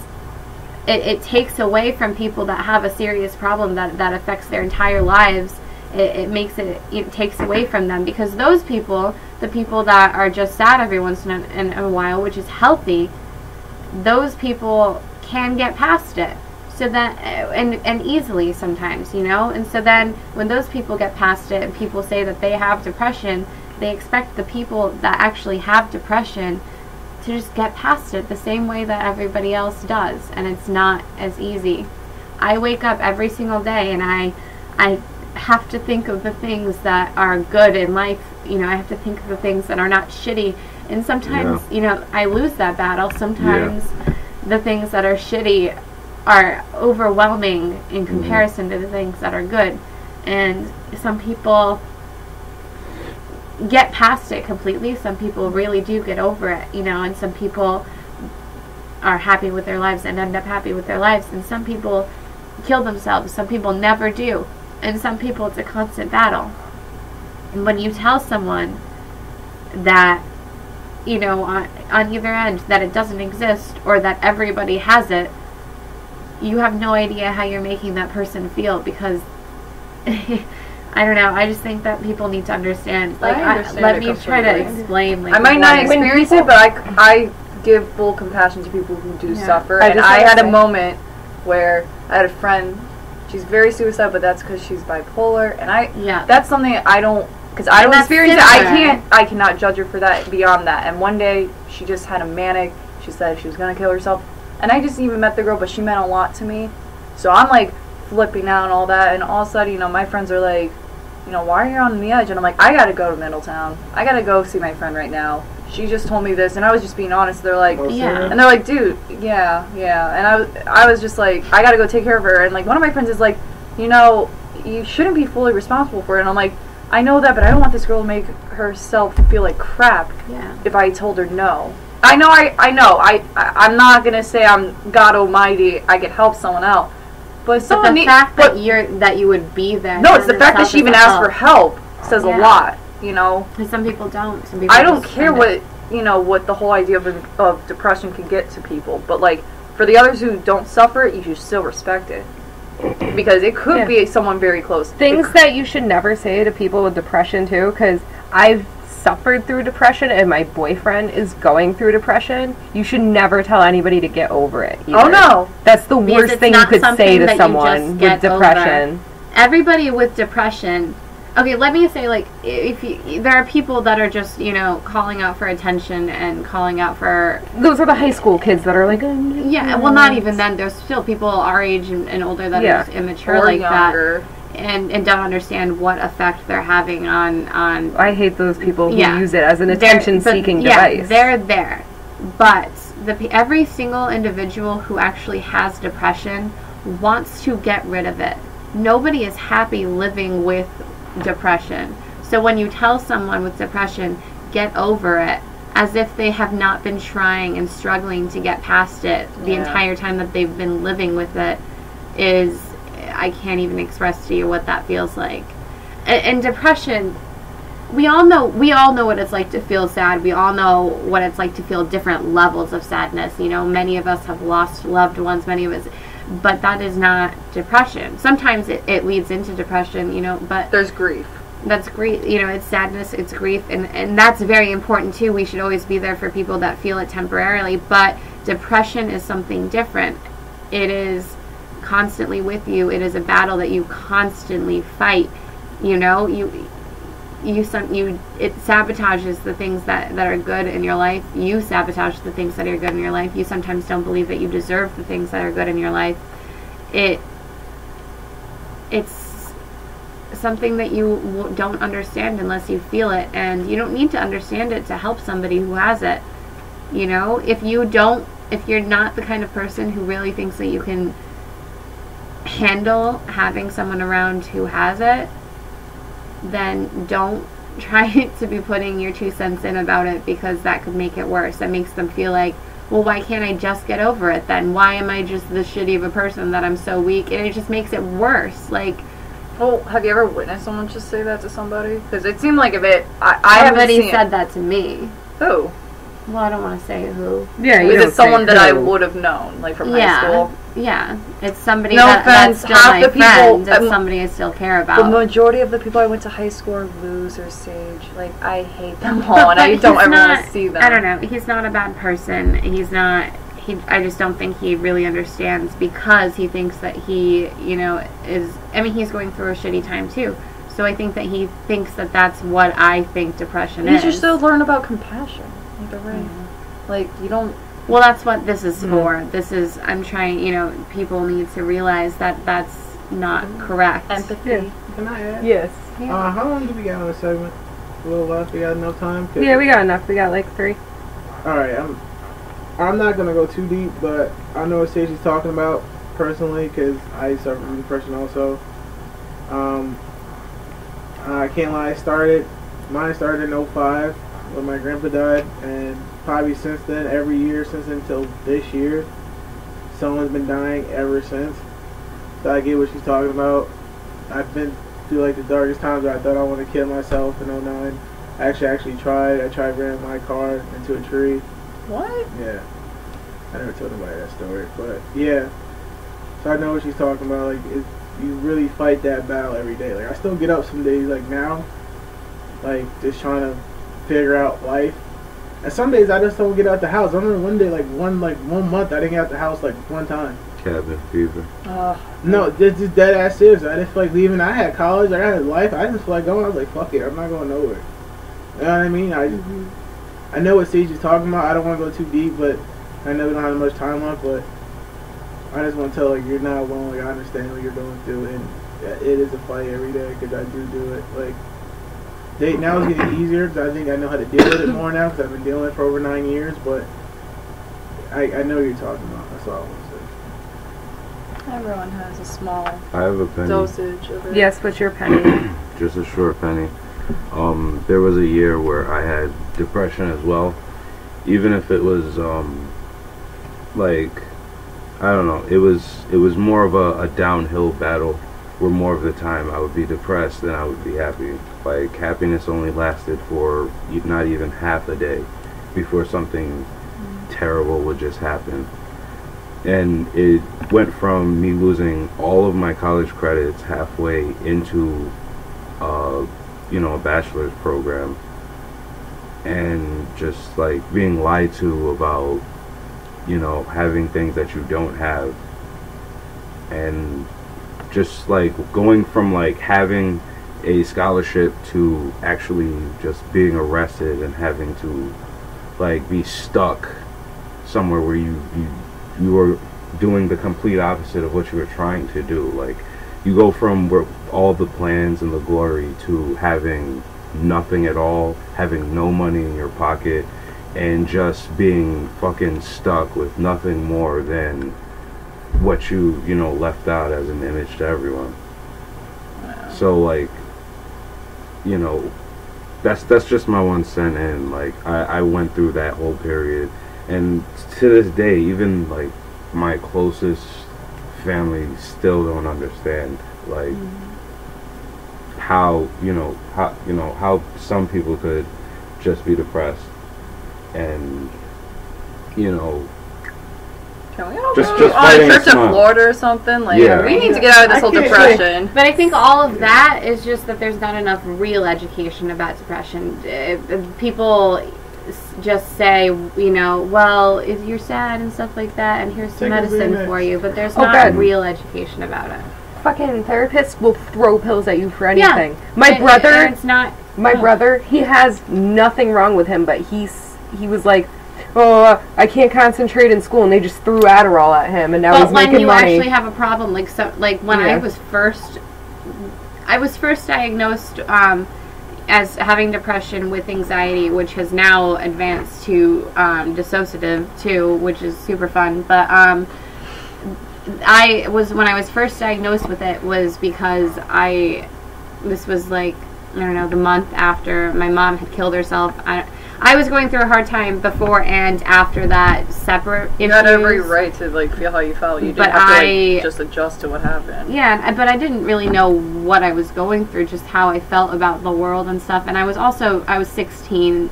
It takes away from people that have a serious problem that affects their entire lives. It takes away from them, because those people, the people that are just sad every once in a while, which is healthy, those people can get past it. So that, and easily sometimes, you know? And so then when those people get past it and people say that they have depression, they expect the people that actually have depression to just get past it the same way that everybody else does. And it's not as easy. I wake up every single day and I have to think of the things that are good in life. You know, I have to think of the things that are not shitty. And sometimes, you know, I lose that battle. Sometimes the things that are shitty are overwhelming in comparison to the things that are good. And some people get past it completely. Some people really do get over it, you know, and some people are happy with their lives and end up happy with their lives. And some people kill themselves. Some people never do. And some people, it's a constant battle. And when you tell someone that, you know, on either end, that it doesn't exist or that everybody has it, you have no idea how you're making that person feel, because I don't know. I just think that people need to understand. Like, I understand let it me comes try from to the explain. Like, I might not what experience it, but I give full compassion to people who do suffer. I And just I wanna had a say- moment where I had a friend. She's very suicidal, but that's because she's bipolar, and that's something I don't, because I don't experience it. I cannot judge her for that. Beyond that, and one day she just had a manic. She said she was gonna kill herself, and I just even met the girl, but she meant a lot to me. So I'm like flipping out and all that, and all of a sudden, you know, my friends are like, you know, why are you on the edge? And I'm like, I gotta go to Middletown. I gotta go see my friend right now. She just told me this, and I was just being honest. They're like, and they're like, dude, yeah. And I was just like, I gotta go take care of her. And like, one of my friends is like, you know, you shouldn't be fully responsible for it. And I'm like, I know that, but I don't want this girl to make herself feel like crap. If I told her no. I know. I'm not gonna say I'm God Almighty. I could help someone out. But the fact that you would be there. No, it's the fact that she even asked for help says a lot. You know, because some people don't. Some people I don't care what what the whole idea of depression can get to people, but like for the others who don't suffer it, you should still respect it because it could be someone very close. Things that you should never say to people with depression too, because I've suffered through depression and my boyfriend is going through depression. You should never tell anybody to get over it either. Oh no, that's the worst thing you could say to someone with depression. Everybody with depression. Okay, let me say, like, there are people that are just, you know, calling out for attention and calling out for... Those are the high school kids that are like... Yeah, well, not even then. There's still people our age and older that are just immature or like younger. that. And don't understand what effect they're having on... I hate those people who use it as an attention-seeking device. Yeah, they're there. But every single individual who actually has depression wants to get rid of it. Nobody is happy living with depression. So when you tell someone with depression, get over it, as if they have not been trying and struggling to get past it the entire time that they've been living with it, is, I can't even express to you what that feels like. And depression, we all know what it's like to feel sad. We all know what it's like to feel different levels of sadness. You know, many of us have lost loved ones, many of us, but that is not depression. Sometimes it leads into depression, you know, but... There's grief. That's grief, you know, it's sadness, it's grief, and that's very important too. We should always be there for people that feel it temporarily, but depression is something different. It is constantly with you. It is a battle that you constantly fight, you know, it sabotages the things that are good in your life. You sabotage the things that are good in your life. You sometimes don't believe that you deserve the things that are good in your life. It's something that you don't understand unless you feel it, and you don't need to understand it to help somebody who has it. You know, if you're not the kind of person who really thinks that you can handle having someone around who has it, then don't try to be putting your 2 cents in about it, because that could make it worse. That makes them feel like, well, why can't I just get over it then? Why am I just this shitty of a person that I'm so weak? And it just makes it worse. Like, well, have you ever witnessed someone just say that to somebody? Because it seemed like somebody said that to me. Who? Well, I don't want to say who. Yeah, is it someone that I would have known, like from high school? Yeah, it's somebody that's still half my friend. It's somebody I still care about. The majority of the people I went to high school are losers, Sage. Like, I hate them all, and I don't ever want to see them. I don't know. He's not a bad person. He's not. I just don't think he really understands, because he thinks that he, you know, is. I mean, he's going through a shitty time too. So I think that he thinks that that's what I think depression is. You should still learn about compassion. Like, you don't... Well, that's what this is for. This is, I'm trying, you know, people need to realize that that's not correct. Empathy. Yeah. Can I add? Yes. Yeah. How long do we got on the segment? A little left. We got enough time? Yeah, we got enough. We got like 3. Alright, I'm not going to go too deep, but I know what Sage is talking about personally, because I suffer from depression also. I can't lie, mine started in 05 when my grandpa died, and probably since then, every year since until this year, someone's been dying ever since. So I get what she's talking about. I've been through like the darkest times where I thought I wanted to kill myself in 09. I actually tried. I tried ramming my car into a tree. What? Yeah. I never told nobody that story, but yeah. So I know what she's talking about. Like, you really fight that battle every day. Like I still get up some days like now, like just trying to figure out life. And some days I just don't get out the house. I remember one day, like one month, I didn't get out the house like one time. Cabin fever. No, this is dead ass serious. I just feel like leaving. I had college, I had life. I didn't feel like going. I was like, fuck it, I'm not going nowhere. You know what I mean? I know what Sage is talking about. I don't want to go too deep, but I know we don't have much time left. But I just want to tell like you're not alone. Like I understand what you're going through, and it is a fight every day because I do it. Like. Now it's getting easier because I think I know how to deal with it more now because I've been dealing with it for over 9 years, but I know what you're talking about. That's all I want to say. Everyone has a small I have a penny. dosage of it. Yes, what's your penny? Just a short penny. There was a year where I had depression as well. Even if it was, like, I don't know, it was more of a downhill battle where more of the time I would be depressed than I would be happy. Like, happiness only lasted for not even half a day before something terrible would just happen. And it went from me losing all of my college credits halfway into, you know, a bachelor's program, and just like being lied to about, you know, having things that you don't have, and just like going from like having a scholarship to actually just being arrested and having to like be stuck somewhere where you are doing the complete opposite of what you were trying to do. Like you go from where all the plans and the glory to having nothing at all, having no money in your pocket, and just being fucking stuck with nothing more than what you know, left out as an image to everyone. So like, you know, that's just my 1 cent in. Like I went through that whole period, and to this day, even like my closest family still don't understand like how some people could just be depressed, and you know, can we all just go on a trip to month. Florida or something? Like, yeah. we need to get out of this whole depression. But I think all of that is just that there's not enough real education about depression. People just say, you know, well, if you're sad and stuff like that, and here's some medicine for you, but there's not real education about it. Fucking therapists will throw pills at you for anything. Yeah. My brother, it's not. My brother, he has nothing wrong with him, but he was like, oh, I can't concentrate in school, and they just threw Adderall at him, and now he's making money. But when you actually have a problem, like when I was first diagnosed as having depression with anxiety, which has now advanced to dissociative too, which is super fun. But when I was first diagnosed with it was because this was like, I don't know, the month after my mom had killed herself. I was going through a hard time before and after that, separate issues. You had every right to like feel how you felt. You didn't have to just adjust to what happened. Yeah, but I didn't really know what I was going through, just how I felt about the world and stuff. And I was 16,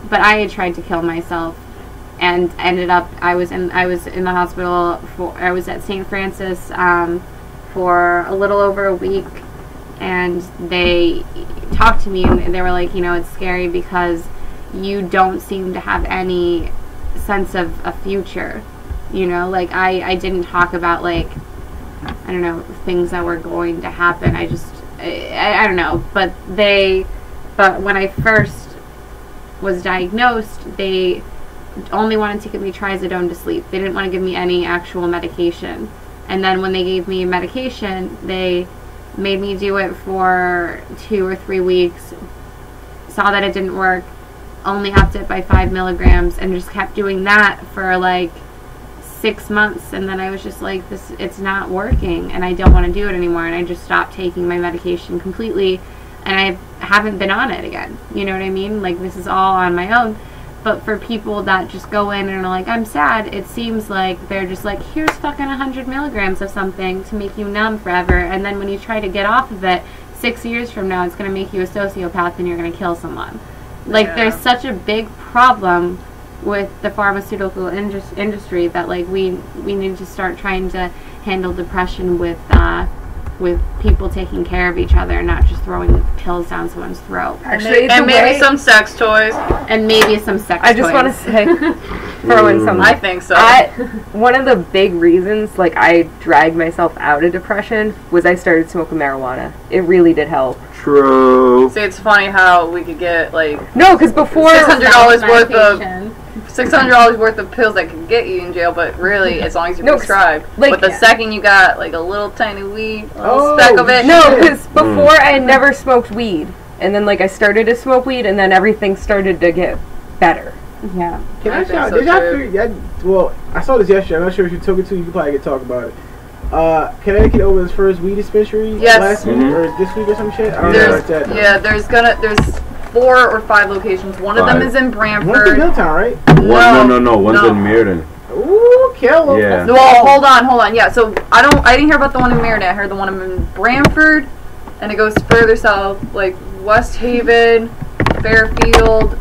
but I had tried to kill myself, and ended up I was in the hospital I was at St. Francis for a little over a week, and they talked to me and they were like, you know, it's scary because you don't seem to have any sense of a future, you know, like I didn't talk about like, I don't know, things that were going to happen. I don't know, but when I first was diagnosed, they only wanted to give me trazodone to sleep. They didn't want to give me any actual medication. And then when they gave me medication, they made me do it for 2 or 3 weeks, saw that it didn't work, only upped it by 5 milligrams, and just kept doing that for like 6 months. And then I was just like, it's not working, and I don't want to do it anymore. And I just stopped taking my medication completely, and I haven't been on it again. You know what I mean? Like, this is all on my own. But for people that just go in and are like, I'm sad, it seems like they're just like, here's fucking 100 milligrams of something to make you numb forever. And then when you try to get off of it, 6 years from now, it's going to make you a sociopath and you're going to kill someone. Like, there's such a big problem with the pharmaceutical industry that, like, we need to start trying to handle depression with with people taking care of each other, not just throwing pills down someone's throat. Actually, and maybe some sex toys. And maybe some sex toys. I just want to say, throw in something. I think so. One of the big reasons, like, I dragged myself out of depression was I started smoking marijuana. It really did help. True. See, it's funny how we could get, like... No, because before... $600 worth of pills that can get you in jail, but really, as long as you're prescribed. Like, but the second you got, like, a little tiny weed, a little speck of it... No, because before I had never smoked weed. And then, like, I started to smoke weed, and then everything started to get better. Yeah. Can I shout? Did y'all figure... Well, I saw this yesterday. I'm not sure if you took it to. You could probably talk about it. Connecticut opened its first weed dispensary last week, or this week or some shit? I don't know about that. Yeah, there's 4 or 5 locations. One of them is in Brantford. One's in Milltown, right? No. One's in Meriden. Ooh, kill 'em. Yeah. Well, hold on. Yeah, so I didn't hear about the one in Meriden. I heard the one in Brantford, and it goes further south, like West Haven, Fairfield,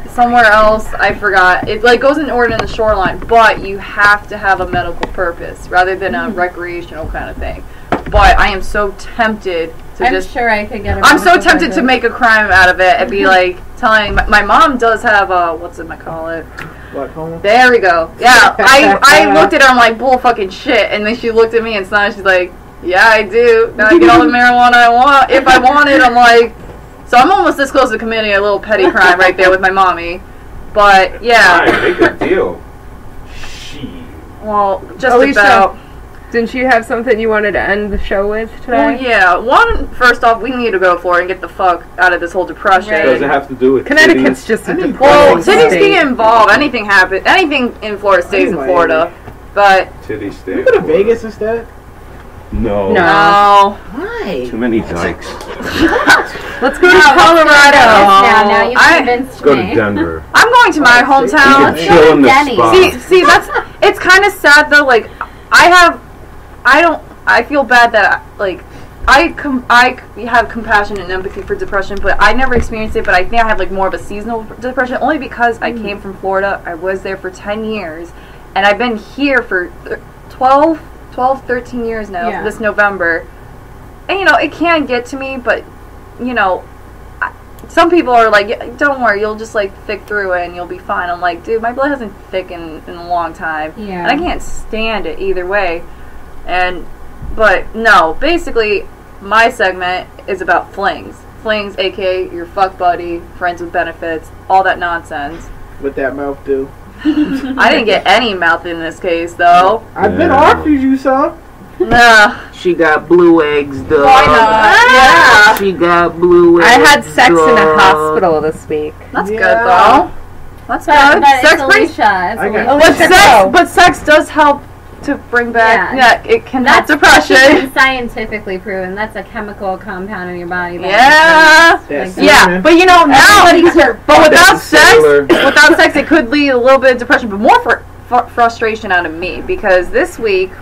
somewhere else. I forgot. It like goes in order in the shoreline, but you have to have a medical purpose rather than a recreational kind of thing. But I am so tempted to I'm sure I could get. I'm so tempted to make a crime out of it and be like telling my mom does have what's it I call it? Glaucoma? There we go. Yeah, I looked at her. I'm like bull fucking shit, and then she looked at me and smiled. She's like, "Yeah, I do. Now I get all the marijuana I want if I want it." I'm like, so I'm almost this close to committing a little petty crime right there with my mommy. But yeah, Make a deal. well, just Alicia, about. didn't you have something you wanted to end the show with today? Well, yeah. First off, we need to go for it and get the fuck out of this whole depression. Does it have to do with Connecticut's titties? just a Well, depressing cities state. get involved. Anything happens. Anything in Florida stays in Florida. But Titty We stand. go to Vegas instead? No. no. Why? Too many dykes. Let's go to Colorado. Now you I- convinced Let's go to me. Denver. I'm going to my We hometown. can chill in the Denny's. spa. See, it's kind of sad though. Like, I feel bad that I have compassion and empathy for depression, but I never experienced it. But I think I have like more of a seasonal depression, only because I came from Florida. I was there for 10 years, and I've been here for 13 years now. This November, and it can get to me, but some people are like, don't worry, you'll just like thick through it and you'll be fine. I'm like, dude, my blood hasn't thickened in a long time, and I can't stand it either way. But no, basically, my segment is about flings. Flings, aka your fuck buddy, friends with benefits, all that nonsense. What that mouth do? I didn't get any mouth in this case, though. I've been offered you some. Nah. She got blue eggs, dog. Why not? Yeah. She got blue eggs. I had sex in a dog. hospital this week. That's good, though. That's good. But Sex it's brings... Alicia. But sex does help to bring back... Yeah, it can help depression. That's scientifically proven. That's a chemical compound in your body. Yeah, but now... But without sex, it could lead a little bit of depression, but more for frustration out of me, because this week,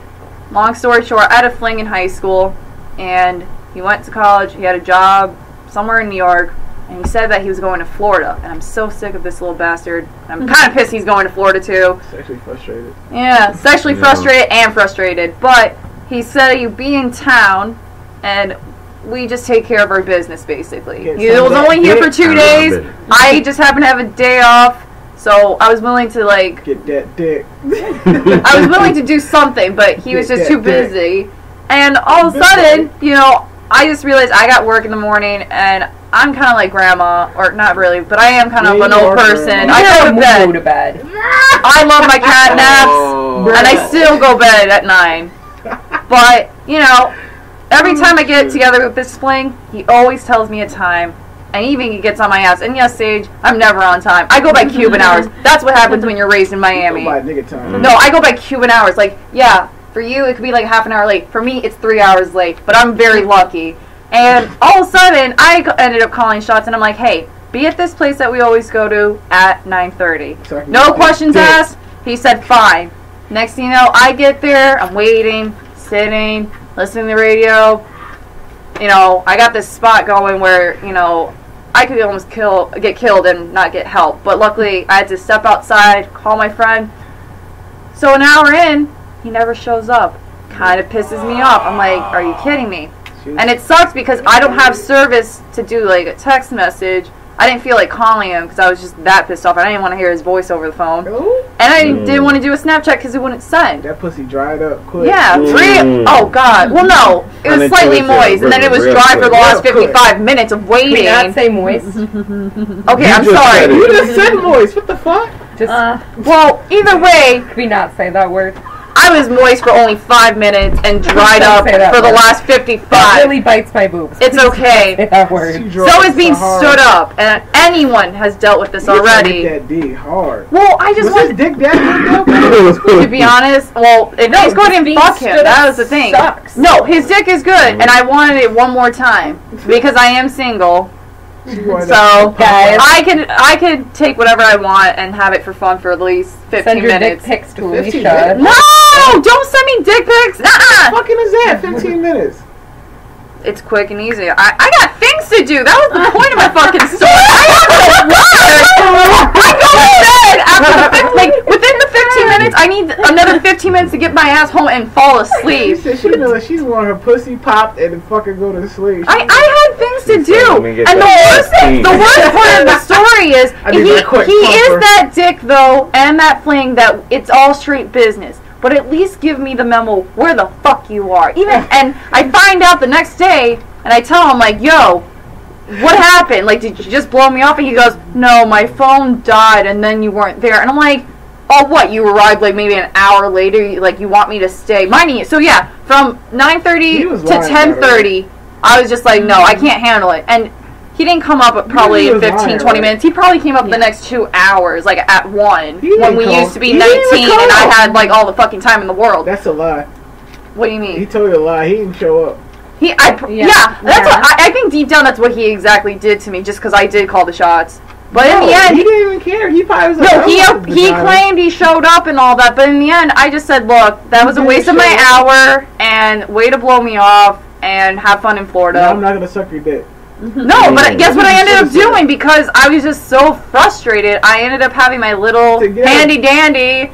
long story short, I had a fling in high school, and he went to college, he had a job somewhere in New York, and he said that he was going to Florida, and I'm so sick of this little bastard. I'm kind of pissed he's going to Florida, too. Sexually frustrated. Yeah, sexually frustrated and frustrated, but he said he'd be in town, and we just take care of our business, basically. He was only here for 2 days. I just happened to have a day off, so I was willing to, like... Get that dick. I was willing to do something, but he was just too busy. And all of a sudden, I just realized I got work in the morning, and I'm kind of like grandma, or not really, but I am kind of an old person. I go to bed. I love my cat naps, and I still go bed at 9. But, every time I get together with this fling, he always tells me a time. And even he gets on my ass. And yes, Sage, I'm never on time. I go by Cuban hours. That's what happens when you're raised in Miami. Go by nigga time. No, I go by Cuban hours. Like, yeah, for you, it could be like half an hour late. For me, it's 3 hours late. But I'm very lucky. And all of a sudden, I ended up calling shots. And I'm like, hey, be at this place that we always go to at 9:30. No questions asked. He said, fine. Next thing you know, I get there. I'm waiting, sitting, listening to the radio. I got this spot going where, I could almost get killed and not get help. But luckily, I had to step outside, call my friend. So an hour in, he never shows up. kind of pisses me off. I'm like, are you kidding me? And it sucks because I don't have service to do like a text message. I didn't feel like calling him because I was just that pissed off. I didn't want to hear his voice over the phone. And I didn't want to do a Snapchat because it wouldn't send. That pussy dried up quick. Yeah, oh God. Well, no, it was slightly moist, and then it was dry for the last 55 minutes of waiting. Can you not say moist? Okay, I'm sorry. You just said moist. What the fuck? Well, either way. Can we not say that word? I was moist for only 5 minutes and dried up for the last 55. That really bites my boobs. It's okay. Say that word. So is being stood up, and anyone has dealt with this already. That D hard. Well, I just want his dick that good to be honest. Well, if he's going to fuck him, that was the thing. Sucks. No, his dick is good, and I wanted it one more time because I am single. So guys, I could take whatever I want and have it for fun for at least 15 send your minutes. dick pics to Alicia. No, don't send me dick pics. What the fucking is that? 15 minutes. It's quick and easy. I got things to do. That was the point of my fucking story. I have to work. I go to bed after within the 15 minutes. I need another 15 minutes to get my ass home and fall asleep. She said she's want her pussy popped and fucking go to sleep. I had things to do, and the worst part of the story is he is that dick though, and that fling that it's all straight business. But at least give me the memo where the fuck you are. And I find out the next day, and I tell him like, yo, what happened? Like, did you just blow me off? And he goes, no, my phone died, and then you weren't there. And I'm like, oh, what? You arrived like maybe an hour later. Like, you want me to stay? So yeah, from 9:30 to 10:30, I was just like, no, I can't handle it. And he didn't come up probably in 15, 20 minutes. He probably came up the next 2 hours, like at 1, when we used to be 19 and I had like all the fucking time in the world. That's a lie. What do you mean? He told you a lie. He didn't show up. That's what I think deep down that's what he exactly did to me, just because I did call the shots. But in the end, he didn't even care. He probably was like, he claimed he showed up and all that, but in the end, I just said, look, that was a waste of my hour and way to blow me off and have fun in Florida. No, I'm not gonna suck your dick. No, but guess what I ended up doing? Because I was just so frustrated, I ended up having my little handy-dandy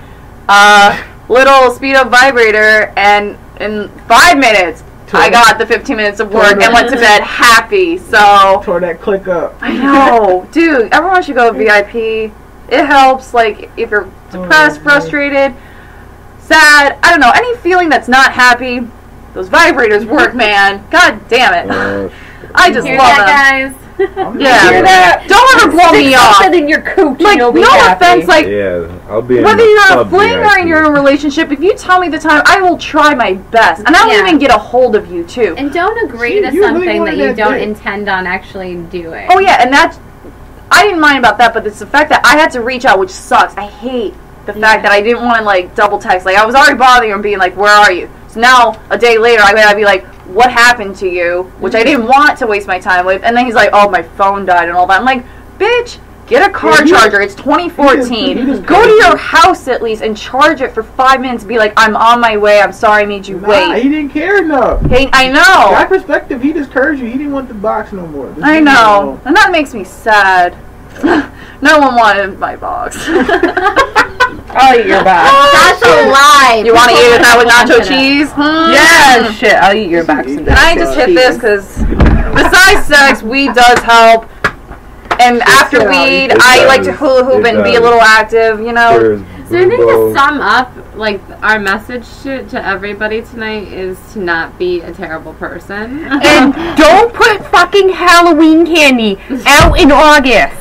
little speed-up vibrator, and in 5 minutes, I got the 15 minutes of work and went to bed happy, so... Tore that click up. I know. Dude, everyone should go VIP. It helps, like, if you're depressed, frustrated, sad, I don't know, any feeling that's not happy, those vibrators work, man. God damn it. I just love them. Guys. Yeah. Hear that? Don't ever blow me off. Something in your cooch, like, no offense, like, I'll be whether you're a fling or you're in a relationship, if you tell me the time, I will try my best. And I'll even get a hold of you, too. And don't agree to something that you don't intend on actually doing. Oh, yeah, and that's... I didn't mind about that, but it's the fact that I had to reach out, which sucks. I hate the fact that I didn't want to, like, double text. Like, I was already bothering him, being like, where are you? So now, a day later, I gotta be like, what happened to you? Which I didn't want to waste my time with. And then he's like, oh, my phone died and all that. I'm like, bitch, get a car charger. It's 2014. Go to your house at least and charge it for 5 minutes. Be like, I'm on my way. I'm sorry I made you wait. He didn't care enough. I know. That perspective, he just cursed you. He didn't want the box no more. I know. And that makes me sad. No one wanted my box. I'll eat your box. That's a lie. You want to eat it that with nacho cheese? Yeah, shit. I'll eat your box. Can I just hit this? Because besides sex, weed does help. And after weed, I like to hula hoop and be a little active, you know. So I think to sum up, like, our message to everybody tonight is to not be a terrible person. And don't put fucking Halloween candy out in August.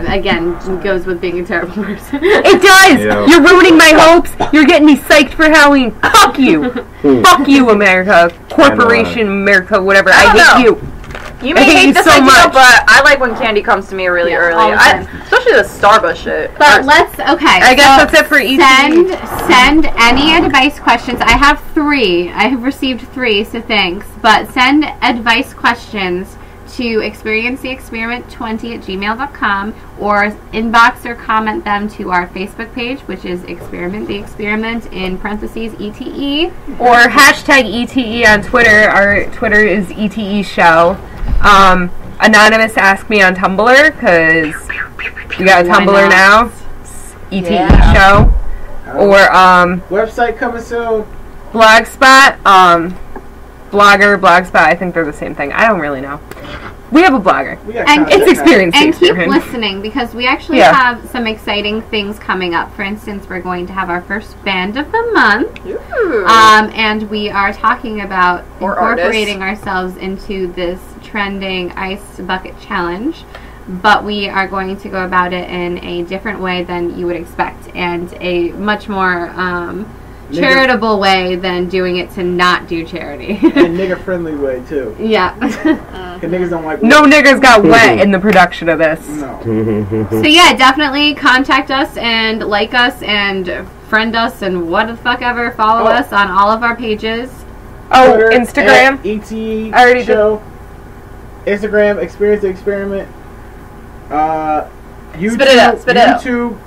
Again, goes with being a terrible person. It does. Yeah. You're ruining my hopes. You're getting me psyched for Halloween. Fuck you. Fuck you, America. Corporation America, whatever. I hate you. You may hate this idea, but I like when candy comes to me really early. Especially the Starbucks shit. But I guess that's it for each. Send any advice questions. I have 3. I have received 3, so thanks. But send advice questions to experiencetheexperiment20@gmail.com or inbox or comment them to our Facebook page, which is Experiment the Experiment in parentheses ETE. Or hashtag ETE on Twitter. Our Twitter is ETE Show. Anonymous Ask Me on Tumblr, because we got a Tumblr now. ETE Show. Or website coming soon. Blogspot, Blogspot, I think they're the same thing. I don't really know. We have a blogger. And it's experienced. And keep listening, because we actually have some exciting things coming up. For instance, we're going to have our first band of the month. And we are talking about incorporating ourselves into this trending ice bucket challenge. But we are going to go about it in a different way than you would expect, and a much more charitable way than doing it to not do charity. And nigger-friendly way, too. Yeah. Niggas don't like no niggers got wet in the production of this. No. So yeah, definitely contact us and like us and friend us and what the fuck ever. Follow us on all of our pages. Oh, Twitter, Instagram. ETE I already show. Instagram, Experience the Experiment. YouTube, Spit it out. YouTube,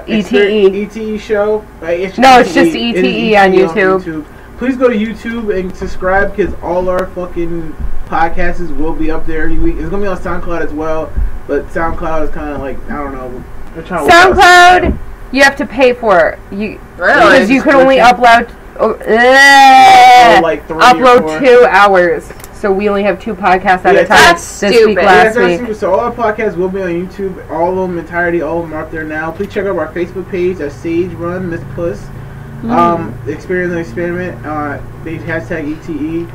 ETE show. No, it's just ETE on YouTube. Please go to YouTube and subscribe, because all our fucking podcasts will be up there every week. It's gonna be on SoundCloud as well, but SoundCloud is kind of like, I don't know. We're trying to SoundCloud, you have to pay for it. Because you can only upload like 3 or 4. 2 hours. So we only have 2 podcasts at a time. That's this stupid. week, last week. Stupid. So all our podcasts will be on YouTube. All of them, entirety, all of them are up there now. Please check out our Facebook page. That's Sage Run Miss Puss. Experience and Experiment. They hashtag ETE.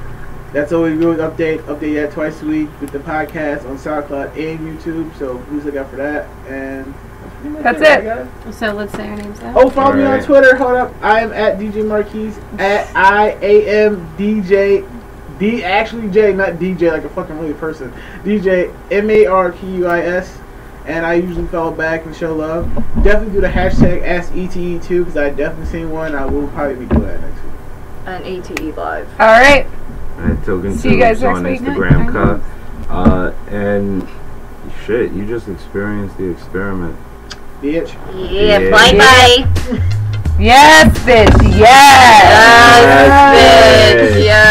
That's always really update that twice a week with the podcast on SoundCloud and YouTube. So please look out for that. And that's it. So let's say our names out. Oh, follow me on Twitter. Hold up. I am at DJ Marquis. At IAMDJ. Actually J, not DJ like a fucking really person. DJ MARQUIS. And I usually follow back and show love. Definitely do the hashtag AskETE too, because I definitely seen one. I will probably be doing that next week. And ETE Live. Alright. Token See you guys on next week. Instagram, and shit, you just experienced the experiment. Bitch. Yeah, bye-bye. Yes, bitch. Yes. Yes, bitch. Yes.